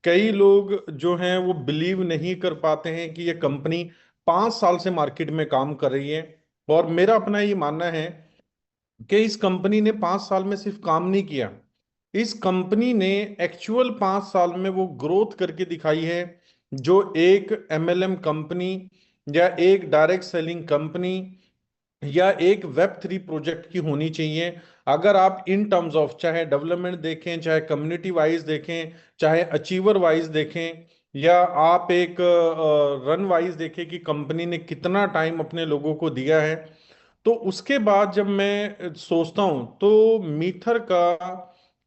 कई लोग जो हैं वो बिलीव नहीं कर पाते हैं कि ये कंपनी 5 साल से मार्केट में काम कर रही है। और मेरा अपना ये मानना है कि इस कंपनी ने 5 साल में सिर्फ काम नहीं किया, इस कंपनी ने एक्चुअल 5 साल में वो ग्रोथ करके दिखाई है जो एक एमएलएम कंपनी या एक डायरेक्ट सेलिंग कंपनी या एक वेब 3 प्रोजेक्ट की होनी चाहिए। अगर आप इन टर्म्स ऑफ चाहे डेवलपमेंट देखें, चाहे कम्युनिटी वाइज देखें, चाहे अचीवर वाइज देखें, या आप एक रन वाइज देखें कि कंपनी ने कितना टाइम अपने लोगों को दिया है, तो उसके बाद जब मैं सोचता हूं तो मीथर का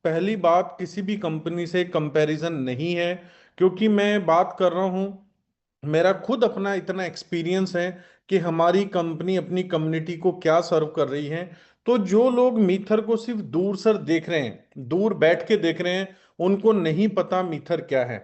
पहली बात किसी भी कंपनी से कंपैरिजन नहीं है। क्योंकि मैं बात कर रहा हूं, मेरा खुद अपना इतना एक्सपीरियंस है कि हमारी कंपनी अपनी कम्युनिटी को क्या सर्व कर रही है। तो जो लोग मीथर को सिर्फ दूर से देख रहे हैं, दूर बैठ के देख रहे हैं, उनको नहीं पता मीथर क्या है।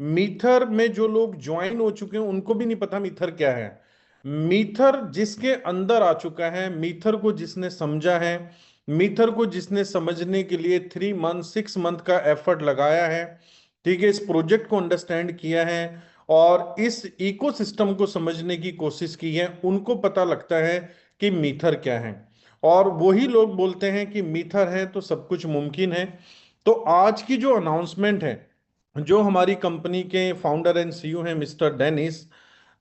मीथर में जो लोग ज्वाइन हो चुके हैं उनको भी नहीं पता मीथर क्या है। मीथर जिसके अंदर आ चुका है, मीथर को जिसने समझा है, मीथर को जिसने समझने के लिए 3 मंथ 6 मंथ का एफर्ट लगाया है, ठीक है, इस प्रोजेक्ट को अंडरस्टैंड किया है और इस इकोसिस्टम को समझने की कोशिश की है, उनको पता लगता है कि मीथर क्या है। और वही लोग बोलते हैं कि मीथर है तो सब कुछ मुमकिन है। तो आज की जो अनाउंसमेंट है, जो हमारी कंपनी के फाउंडर एंड सीईओ हैं मिस्टर डेनिस,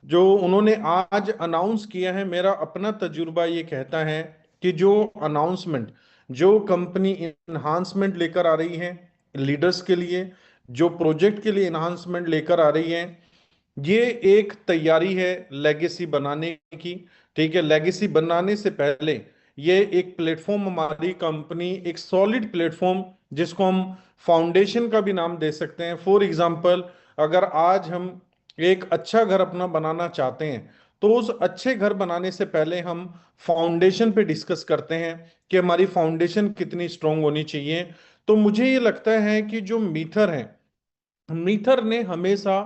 जो उन्होंने आज अनाउंस किया है, मेरा अपना तजुर्बा ये कहता है कि जो अनाउंसमेंट, जो कंपनी इन्हांसमेंट लेकर आ रही है लीडर्स के लिए, जो प्रोजेक्ट के लिए इन्हांसमेंट लेकर आ रही है, ये एक तैयारी है लेगेसी बनाने की। ठीक है, लेगेसी बनाने से पहले ये एक प्लेटफॉर्म, हमारी कंपनी एक सॉलिड प्लेटफॉर्म, जिसको हम फाउंडेशन का भी नाम दे सकते हैं। फॉर एग्जांपल, अगर आज हम एक अच्छा घर अपना बनाना चाहते हैं तो उस अच्छे घर बनाने से पहले हम फाउंडेशन पे डिस्कस करते हैं कि हमारी फाउंडेशन कितनी स्ट्रांग होनी चाहिए। तो मुझे ये लगता है कि जो मीथर है, मीथर ने हमेशा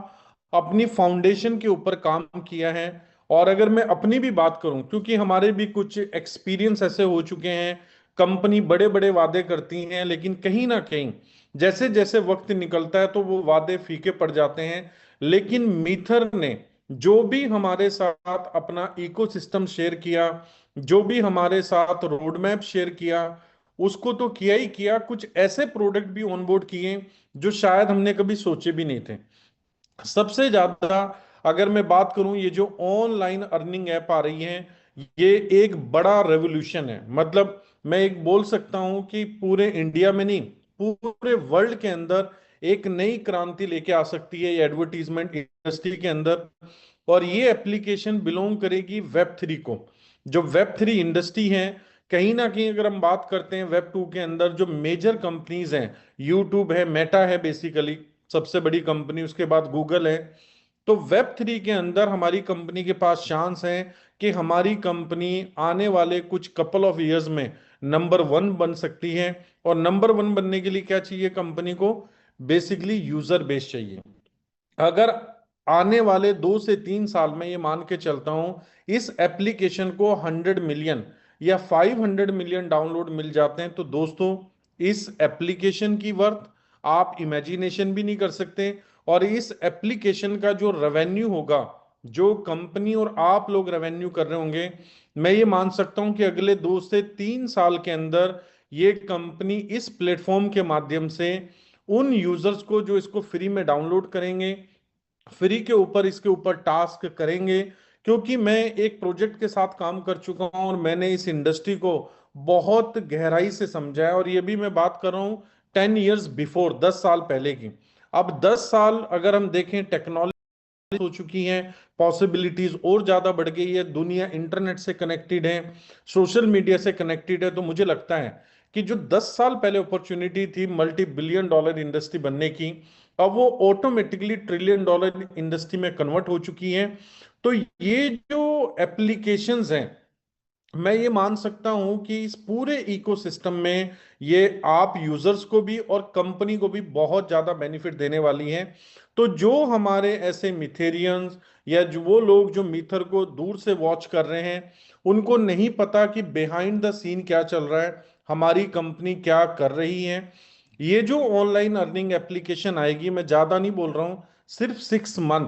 अपनी फाउंडेशन के ऊपर काम किया है। और अगर मैं अपनी भी बात करूं, क्योंकि हमारे भी कुछ एक्सपीरियंस ऐसे हो चुके हैं, कंपनी बड़े बड़े वादे करती हैं लेकिन कहीं ना कहीं जैसे जैसे वक्त निकलता है तो वो वादे फीके पड़ जाते हैं। लेकिन मीथर ने जो भी हमारे साथ अपना इकोसिस्टम शेयर किया, जो भी हमारे साथ रोड मैप शेयर किया, उसको तो किया ही किया, कुछ ऐसे प्रोडक्ट भी ऑनबोर्ड किए जो शायद हमने कभी सोचे भी नहीं थे। सबसे ज्यादा अगर मैं बात करूं, ये जो ऑनलाइन अर्निंग ऐप आ रही है, ये एक बड़ा रेवोल्यूशन है। मतलब मैं एक बोल सकता हूं कि पूरे इंडिया में नहीं, पूरे वर्ल्ड के अंदर एक नई क्रांति लेके आ सकती है ये एडवर्टीजमेंट इंडस्ट्री के अंदर। और ये एप्लीकेशन बिलोंग करेगी वेब 3 को। जो वेब 3 इंडस्ट्री है, कहीं ना कहीं अगर हम बात करते हैं वेब 2 के अंदर जो मेजर कंपनीज हैं, यूट्यूब है, मेटा है बेसिकली सबसे बड़ी कंपनी, उसके बाद गूगल है। तो वेब 3 के अंदर हमारी कंपनी के पास चांस है कि हमारी कंपनी आने वाले कुछ कपल ऑफ इयर्स में नंबर 1 बन सकती है। और नंबर 1 बनने के लिए क्या चाहिए कंपनी को? बेसिकली यूजर बेस चाहिए। अगर आने वाले 2 से 3 साल में ये मान के चलता हूं, इस एप्लीकेशन को 100 मिलियन या 500 मिलियन डाउनलोड मिल जाते हैं, तो दोस्तों इस एप्लीकेशन की वर्थ आप इमेजिनेशन भी नहीं कर सकते। और इस एप्लीकेशन का जो रेवेन्यू होगा, जो कंपनी और आप लोग रेवेन्यू कर रहे होंगे, मैं ये मान सकता हूं कि अगले 2 से 3 साल के अंदर ये कंपनी इस प्लेटफॉर्म के माध्यम से उन यूजर्स को जो इसको फ्री में डाउनलोड करेंगे, फ्री के ऊपर इसके ऊपर टास्क करेंगे। क्योंकि मैं एक प्रोजेक्ट के साथ काम कर चुका हूं और मैंने इस इंडस्ट्री को बहुत गहराई से समझा है। और ये भी मैं बात कर रहा हूं 10 years बिफोर, 10 साल पहले की। अब 10 साल अगर हम देखें, टेक्नोलॉजी हो चुकी है, पॉसिबिलिटीज और ज्यादा बढ़ गई है, दुनिया इंटरनेट से कनेक्टेड है, सोशल मीडिया से कनेक्टेड है। तो मुझे लगता है कि जो 10 साल पहले अपॉर्चुनिटी थी $multi-billion इंडस्ट्री बनने की, अब वो ऑटोमेटिकली $1 trillion इंडस्ट्री में कन्वर्ट हो चुकी है। तो ये जो एप्लीकेशंस हैं, मैं ये मान सकता हूं कि इस पूरे इकोसिस्टम में ये आप यूजर्स को भी और कंपनी को भी बहुत ज्यादा बेनिफिट देने वाली है। तो जो हमारे ऐसे मिथेरियंस या जो वो लोग जो मीथर को दूर से वॉच कर रहे हैं, उनको नहीं पता कि बिहाइंड द सीन क्या चल रहा है, हमारी कंपनी क्या कर रही है। ये जो ऑनलाइन अर्निंग एप्लीकेशन आएगी, मैं ज्यादा नहीं बोल रहा हूं, सिर्फ 6 मंथ,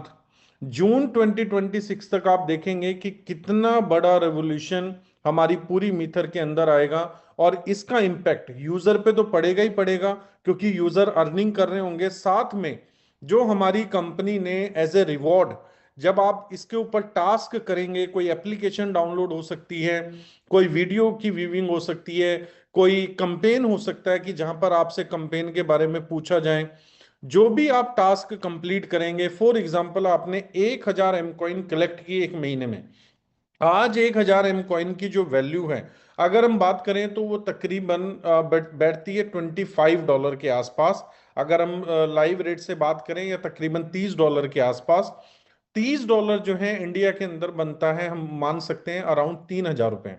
जून 2026 तक आप देखेंगे कि कितना बड़ा रेवोल्यूशन हमारी पूरी मीथर के अंदर आएगा। और इसका इम्पैक्ट यूजर पे तो पड़ेगा ही पड़ेगा, क्योंकि यूजर अर्निंग कर रहे होंगे, साथ में जो हमारी कंपनी ने एज ए रिवॉर्ड जब आप इसके ऊपर टास्क करेंगे, कोई एप्लीकेशन डाउनलोड हो सकती है, कोई वीडियो की व्यूइंग हो सकती है, कोई कंपेन हो सकता है कि जहां पर आपसे कंपेन के बारे में पूछा जाए, जो भी आप टास्क कंप्लीट करेंगे, फॉर एग्जांपल आपने 1000 एम कॉइन कलेक्ट की एक महीने में, आज 1000 एम कॉइन की जो वैल्यू है, अगर हम बात करें तो वो तकरीबन बैठती है $25 के आसपास। अगर हम लाइव रेट से बात करें, या तकरीबन $30 के आसपास। $30 जो है इंडिया के अंदर बनता है, हम मान सकते हैं अराउंड 3000 रुपए।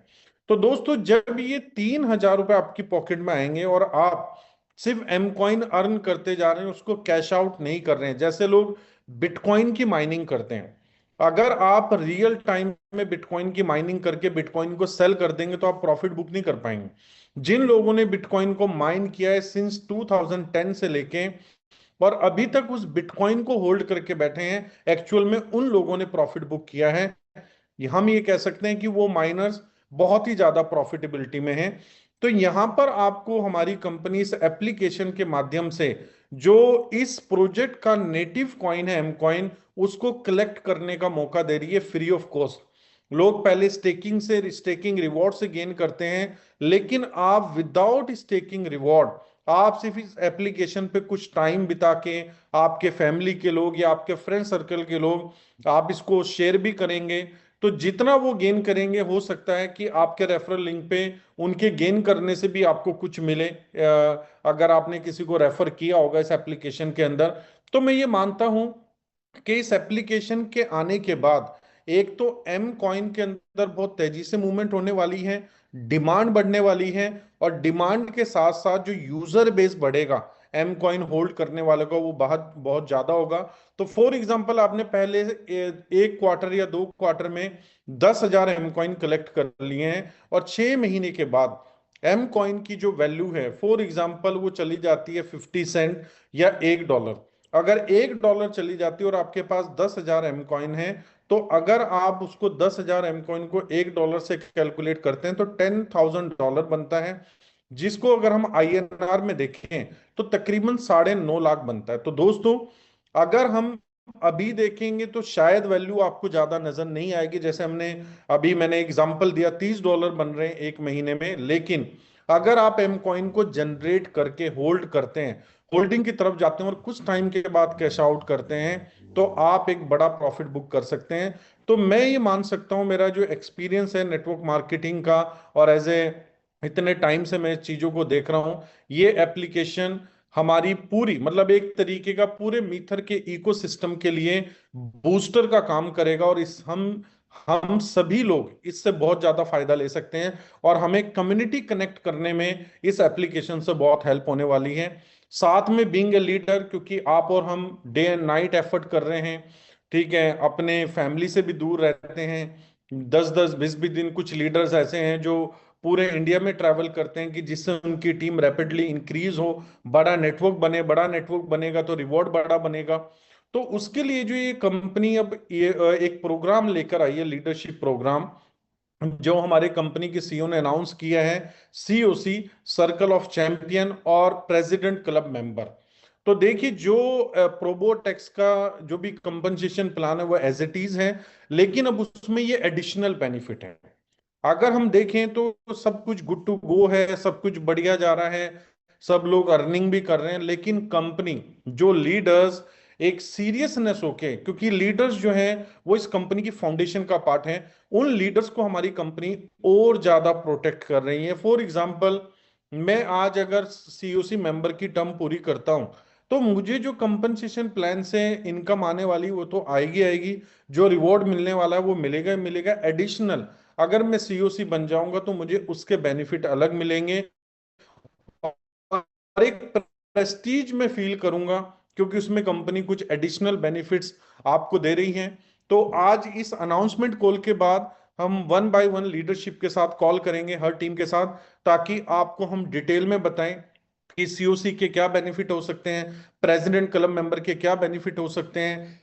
तो दोस्तों, जब ये 3000 रुपए आपकी पॉकेट में आएंगे और आप सिर्फ एम कॉइन अर्न करते जा रहे हैं, उसको कैश आउट नहीं कर रहे हैं, जैसे लोग बिटकॉइन की माइनिंग करते हैं, अगर आप रियल टाइम में बिटकॉइन की माइनिंग करके बिटकॉइन को सेल कर देंगे तो आप प्रॉफिट बुक नहीं कर पाएंगे। जिन लोगों ने बिटकॉइन को माइन किया है सिंस 2010 से लेके और अभी तक उस बिटकॉइन को होल्ड करके बैठे हैं, एक्चुअल में उन लोगों ने प्रॉफिट बुक किया है। हम ये कह सकते हैं कि वो माइनर्स बहुत ही ज्यादा प्रॉफिटेबिलिटी में हैं। तो यहां पर आपको हमारी कंपनी इस एप्लीकेशन के माध्यम से जो इस प्रोजेक्ट का नेटिव कॉइन है एम कॉइन, उसको कलेक्ट करने का मौका दे रही है फ्री ऑफ कॉस्ट। लोग पहले स्टेकिंग रिवॉर्ड से गेन करते हैं, लेकिन आप विदाउट स्टेकिंग रिवॉर्ड, आप सिर्फ इस एप्लीकेशन पे कुछ टाइम बिता के, आपके फैमिली के लोग या आपके फ्रेंड सर्कल के लोग आप इसको शेयर भी करेंगे, तो जितना वो गेन करेंगे, हो सकता है कि आपके रेफरल लिंक पे उनके गेन करने से भी आपको कुछ मिले, अगर आपने किसी को रेफर किया होगा इस एप्लीकेशन के अंदर। तो मैं ये मानता हूं कि इस एप्लीकेशन के आने के बाद एक तो एम कॉइन के अंदर बहुत तेजी से मूवमेंट होने वाली है, डिमांड बढ़ने वाली है, और डिमांड के साथ साथ जो यूजर बेस बढ़ेगा एम कॉइन होल्ड करने वालों का, वो बहुत बहुत ज्यादा होगा। तो फॉर एग्जांपल, आपने पहले एक क्वार्टर या 2 क्वार्टर में 10,000 एम कॉइन कलेक्ट कर लिए हैं, और 6 महीने के बाद एम कॉइन की जो वैल्यू है, फॉर एग्जांपल, वो चली जाती है 50 सेंट या $1। अगर $1 चली जाती है और आपके पास 10,000 एम कॉइन है, तो अगर आप उसको 10,000 एम कॉइन को $1 से कैलकुलेट करते हैं तो $10,000 बनता है, जिसको अगर हम INR में देखें तो तकरीबन 9.5 लाख बनता है। तो दोस्तों, अगर हम अभी देखेंगे तो शायद वैल्यू आपको ज्यादा नजर नहीं आएगी, जैसे मैंने एग्जांपल दिया, $30 बन रहे हैं एक महीने में, लेकिन अगर आप एम कॉइन को जनरेट करके होल्ड करते हैं, होल्डिंग की तरफ जाते हैं और कुछ टाइम के बाद कैश आउट करते हैं, तो आप एक बड़ा प्रॉफिट बुक कर सकते हैं। तो मैं ये मान सकता हूं, मेरा जो एक्सपीरियंस है नेटवर्क मार्केटिंग का, और एज ए इतने टाइम से मैं चीजों को देख रहा हूं, ये एप्लीकेशन हमारी पूरी, मतलब एक तरीके का पूरे मीथर के इकोसिस्टम के लिए बूस्टर का काम करेगा, और इस हम सभी लोग इससे बहुत ज्यादा फायदा ले सकते हैं, और हमें कम्युनिटी कनेक्ट करने में इस एप्लीकेशन से बहुत हेल्प होने वाली है। साथ में बीइंग ए लीडर, क्योंकि आप और हम डे एंड नाइट एफर्ट कर रहे हैं, ठीक है, अपने फैमिली से भी दूर रहते हैं, 10-10 20-20 दिन, कुछ लीडर्स ऐसे हैं जो पूरे इंडिया में ट्रैवल करते हैं कि जिससे उनकी टीम रैपिडली इंक्रीज हो, बड़ा नेटवर्क बने, बड़ा नेटवर्क बनेगा तो रिवॉर्ड बड़ा बनेगा। तो उसके लिए जो ये कंपनी अब ये एक प्रोग्राम लेकर आई है, लीडरशिप प्रोग्राम, जो हमारे कंपनी के सीईओ ने अनाउंस किया है, COC, सर्कल ऑफ चैंपियन और प्रेसिडेंट क्लब मेंबर। तो देखिए, जो प्रोबोटेक्स का जो भी कंपनसेशन प्लान है वो एज इट इज है, लेकिन अब उसमें ये एडिशनल बेनिफिट है। अगर हम देखें तो सब कुछ गुड टू गो है, सब कुछ बढ़िया जा रहा है, सब लोग अर्निंग भी कर रहे हैं, लेकिन कंपनी, जो लीडर्स एक सीरियसनेस होके, क्योंकि लीडर्स जो हैं वो इस कंपनी की फाउंडेशन का पार्ट हैं, उन लीडर्स को हमारी कंपनी और ज्यादा प्रोटेक्ट कर रही है। फॉर एग्जांपल, मैं आज अगर COC मेंबर की टर्म पूरी करता हूं, तो मुझे जो कंपनसेशन प्लान से इनकम आने वाली वो तो आएगी आएगी, जो रिवॉर्ड मिलने वाला है वो मिलेगा ही मिलेगा। एडिशनल अगर मैं COC बन जाऊंगा तो मुझे उसके बेनिफिट अलग मिलेंगे, और एक प्रेस्टीज में फील करूंगा, क्योंकि उसमें कंपनी कुछ एडिशनल बेनिफिट्स आपको दे रही है। तो आज इस अनाउंसमेंट कॉल के बाद हम 1 बाय 1 लीडरशिप के साथ कॉल करेंगे, हर टीम के साथ, ताकि आपको हम डिटेल में बताएं कि COC के क्या बेनिफिट हो सकते हैं, प्रेसिडेंट क्लब मेंबर के क्या बेनिफिट हो सकते हैं,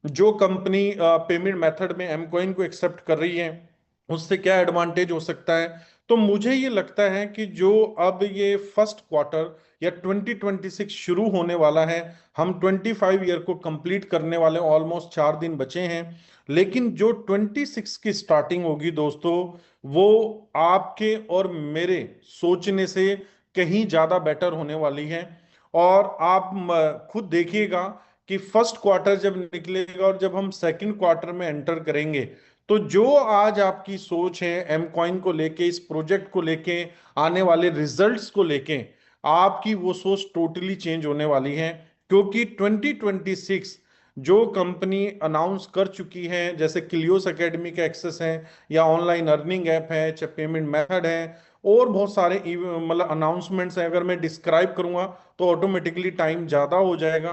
जो कंपनी पेमेंट मेथड में एम कॉइन को एक्सेप्ट कर रही है उससे क्या एडवांटेज हो सकता है। तो मुझे ये लगता है कि जो अब ये फर्स्ट क्वार्टर या 2026 शुरू होने वाला है। हम 25 ईयर को कंप्लीट करने वाले, ऑलमोस्ट 4 दिन बचे हैं। लेकिन जो 26 की स्टार्टिंग होगी दोस्तों, वो आपके और मेरे सोचने से कहीं ज्यादा बेटर होने वाली है। और आप खुद देखिएगा कि फर्स्ट क्वार्टर जब निकलेगा और जब हम सेकंड क्वार्टर में एंटर करेंगे, तो जो आज आपकी सोच है एम कॉइन को लेके, इस प्रोजेक्ट को लेके, आने वाले रिजल्ट्स को लेके, आपकी वो सोच टोटली चेंज होने वाली है। क्योंकि 2026 जो कंपनी अनाउंस कर चुकी है, जैसे क्लियोस एकेडमी का एक्सेस है, या ऑनलाइन अर्निंग ऐप है, चाहे पेमेंट मेथड है, और बहुत सारे मतलब अनाउंसमेंट्स हैं, अगर मैं डिस्क्राइब करूंगा तो ऑटोमेटिकली टाइम ज्यादा हो जाएगा।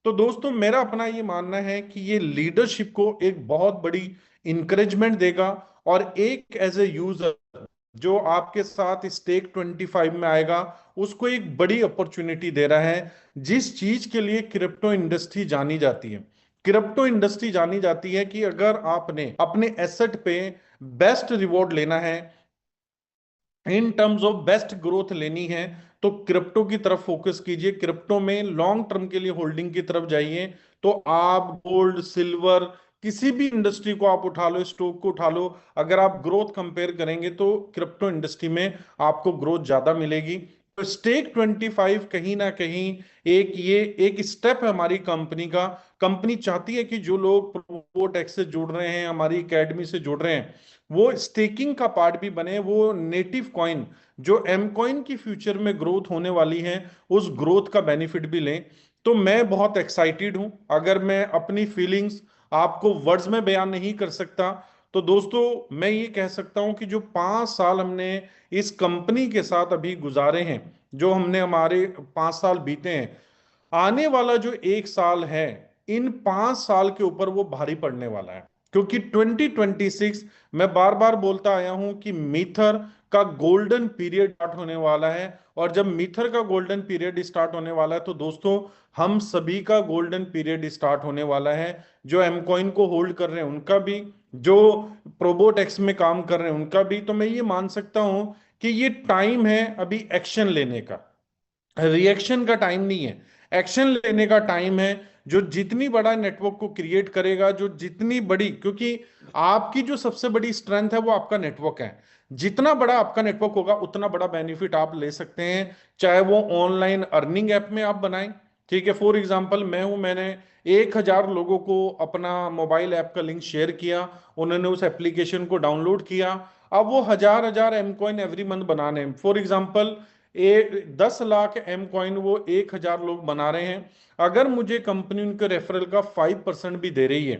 तो दोस्तों मेरा अपना ये मानना है कि ये लीडरशिप को एक बहुत बड़ी इंकरेजमेंट देगा, और एक एज ए यूजर जो आपके साथ स्टेक 25 में आएगा, उसको एक बड़ी अपॉर्चुनिटी दे रहा है। जिस चीज के लिए क्रिप्टो इंडस्ट्री जानी जाती है, क्रिप्टो इंडस्ट्री जानी जाती है कि अगर आपने अपने एसेट पे बेस्ट रिवॉर्ड लेना है, in terms of best growth लेनी है, तो क्रिप्टो की तरफ फोकस कीजिए। क्रिप्टो में लॉन्ग टर्म के लिए होल्डिंग की तरफ जाइए। तो आप गोल्ड, सिल्वर, किसी भी इंडस्ट्री को आप उठा लो, स्टॉक को उठा लो, अगर आप ग्रोथ कंपेयर करेंगे तो क्रिप्टो इंडस्ट्री में आपको ग्रोथ ज्यादा मिलेगी। तो स्टेक 25 कहीं ना कहीं ये एक स्टेप है हमारी कंपनी का। कंपनी चाहती है कि जो लोग प्रोबोटेक्स से जुड़ रहे हैं, हमारी एकेडमी से जुड़ रहे हैं, वो स्टेकिंग का पार्ट भी बने, वो नेटिव कॉइन जो एम कॉइन की फ्यूचर में ग्रोथ होने वाली है, उस ग्रोथ का बेनिफिट भी लें। तो मैं बहुत एक्साइटेड हूं। अगर मैं अपनी फीलिंग्स आपको वर्ड्स में बयान नहीं कर सकता, तो दोस्तों मैं ये कह सकता हूं कि जो 5 साल हमने इस कंपनी के साथ अभी गुजारे हैं, जो हमने हमारे 5 साल बीते हैं, आने वाला जो 1 साल है, इन 5 साल के ऊपर वो भारी पड़ने वाला है। क्योंकि 2026, मैं बार बार बोलता आया हूं कि मीथर का गोल्डन पीरियड स्टार्ट होने वाला है। और जब मीथर का गोल्डन पीरियड स्टार्ट होने वाला है, तो दोस्तों हम सभी का गोल्डन पीरियड स्टार्ट होने वाला है। जो एम कॉइन को होल्ड कर रहे हैं उनका भी, जो प्रोबोटेक्स में काम कर रहे हैं उनका भी। तो मैं ये मान सकता हूं कि ये टाइम है अभी एक्शन लेने का, रिएक्शन का टाइम नहीं है, एक्शन लेने का टाइम है। जो जितनी बड़ा नेटवर्क को क्रिएट करेगा, जो जितनी बड़ी, क्योंकि आपकी जो सबसे बड़ी स्ट्रेंथ है वो आपका नेटवर्क है। जितना बड़ा आपका नेटवर्क होगा उतना बड़ा बेनिफिट आप ले सकते हैं। चाहे वो ऑनलाइन अर्निंग ऐप में आप बनाएं, ठीक है। फॉर एग्जांपल मैं हूं, मैंने 1,000 लोगों को अपना मोबाइल ऐप का लिंक शेयर किया, उन्होंने उस एप्लीकेशन को डाउनलोड किया। अब वो हजार हजार एम कॉइन एवरी मंथ बनाने हैं। For example 10 lakh M coin वो 1,000 लोग बना रहे हैं। अगर मुझे कंपनी उनके रेफरल का 5% भी दे रही है,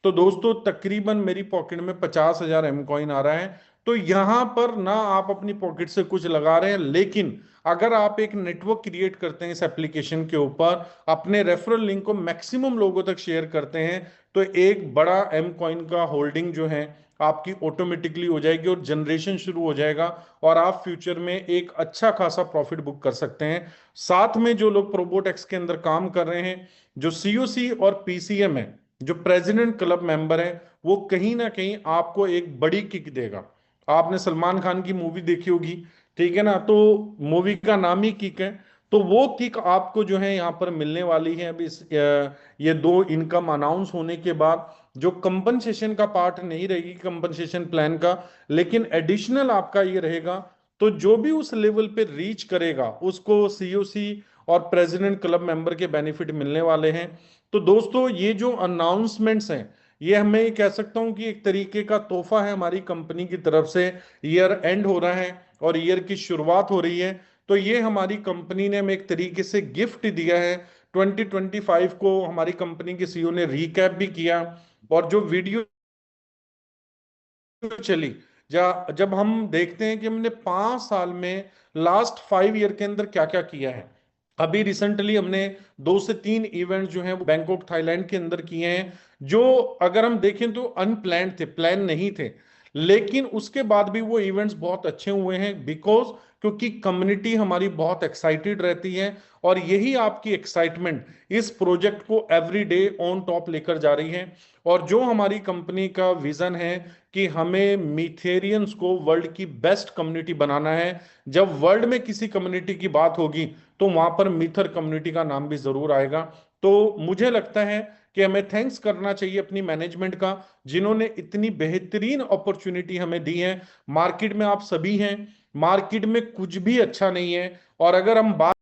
तो दोस्तों तकरीबन मेरी पॉकेट में 50,000 एम कॉइन आ रहा है। तो यहां पर ना आप अपनी पॉकेट से कुछ लगा रहे हैं, लेकिन अगर आप एक नेटवर्क क्रिएट करते हैं इस एप्लीकेशन के ऊपर, अपने रेफरल लिंक को मैक्सिमम लोगों तक शेयर करते हैं, तो एक बड़ा एम कॉइन का होल्डिंग जो है आपकी ऑटोमेटिकली हो जाएगी और जनरेशन शुरू हो जाएगा, और आप फ्यूचर में एक अच्छा खासा प्रॉफिट बुक कर सकते हैं। साथ में जो लोग प्रोबोटेक्स के अंदर काम कर रहे हैं, जो सीओसी और पीसीएम है, जो प्रेसिडेंट क्लब मेंबर है, वो कहीं ना कहीं आपको एक बड़ी किक देगा। आपने सलमान खान की मूवी देखी होगी, ठीक है ना, तो मूवी का नाम ही किक है। तो वो किक आपको जो है यहाँ पर मिलने वाली है अभी ये 2 इनकम अनाउंस होने के बाद। जो कंपनसेशन का पार्ट नहीं रहेगी कंपनसेशन प्लान का, लेकिन एडिशनल आपका ये रहेगा। तो जो भी उस लेवल पे रीच करेगा उसको सीओसी और प्रेसिडेंट क्लब मेंबर के बेनिफिट मिलने वाले हैं। तो दोस्तों ये जो अनाउंसमेंट्स हैं, ये हमें कह सकता हूं कि एक तरीके का तोहफा है हमारी कंपनी की तरफ से। ईयर एंड हो रहा है और ईयर की शुरुआत हो रही है, तो ये हमारी कंपनी ने हमें एक तरीके से गिफ्ट दिया है। 2025 को हमारी कंपनी के सीईओ ने रिकैप भी किया, और जो वीडियो चली, जब हम देखते हैं कि हमने 5 साल में लास्ट 5 ईयर के अंदर क्या क्या किया है। अभी रिसेंटली हमने 2 से 3 इवेंट जो हैं वो बैंकॉक थाईलैंड के अंदर किए हैं, जो अगर हम देखें तो अनप्लान्ड थे, प्लान नहीं थे, लेकिन उसके बाद भी वो इवेंट्स बहुत अच्छे हुए हैं। बिकॉज क्योंकि कम्युनिटी हमारी बहुत एक्साइटेड रहती है और यही आपकी एक्साइटमेंट इस प्रोजेक्ट को एवरी डे ऑन टॉप लेकर जा रही है। और जो हमारी कंपनी का विजन है कि हमें मीथेरियंस को वर्ल्ड की बेस्ट कम्युनिटी बनाना है, जब वर्ल्ड में किसी कम्युनिटी की बात होगी तो वहां पर मीथर कम्युनिटी का नाम भी जरूर आएगा। तो मुझे लगता है कि हमें थैंक्स करना चाहिए अपनी मैनेजमेंट का, जिन्होंने इतनी बेहतरीन अपॉर्चुनिटी हमें दी है। मार्केट में आप सभी हैं, मार्केट में कुछ भी अच्छा नहीं है, और अगर हम बात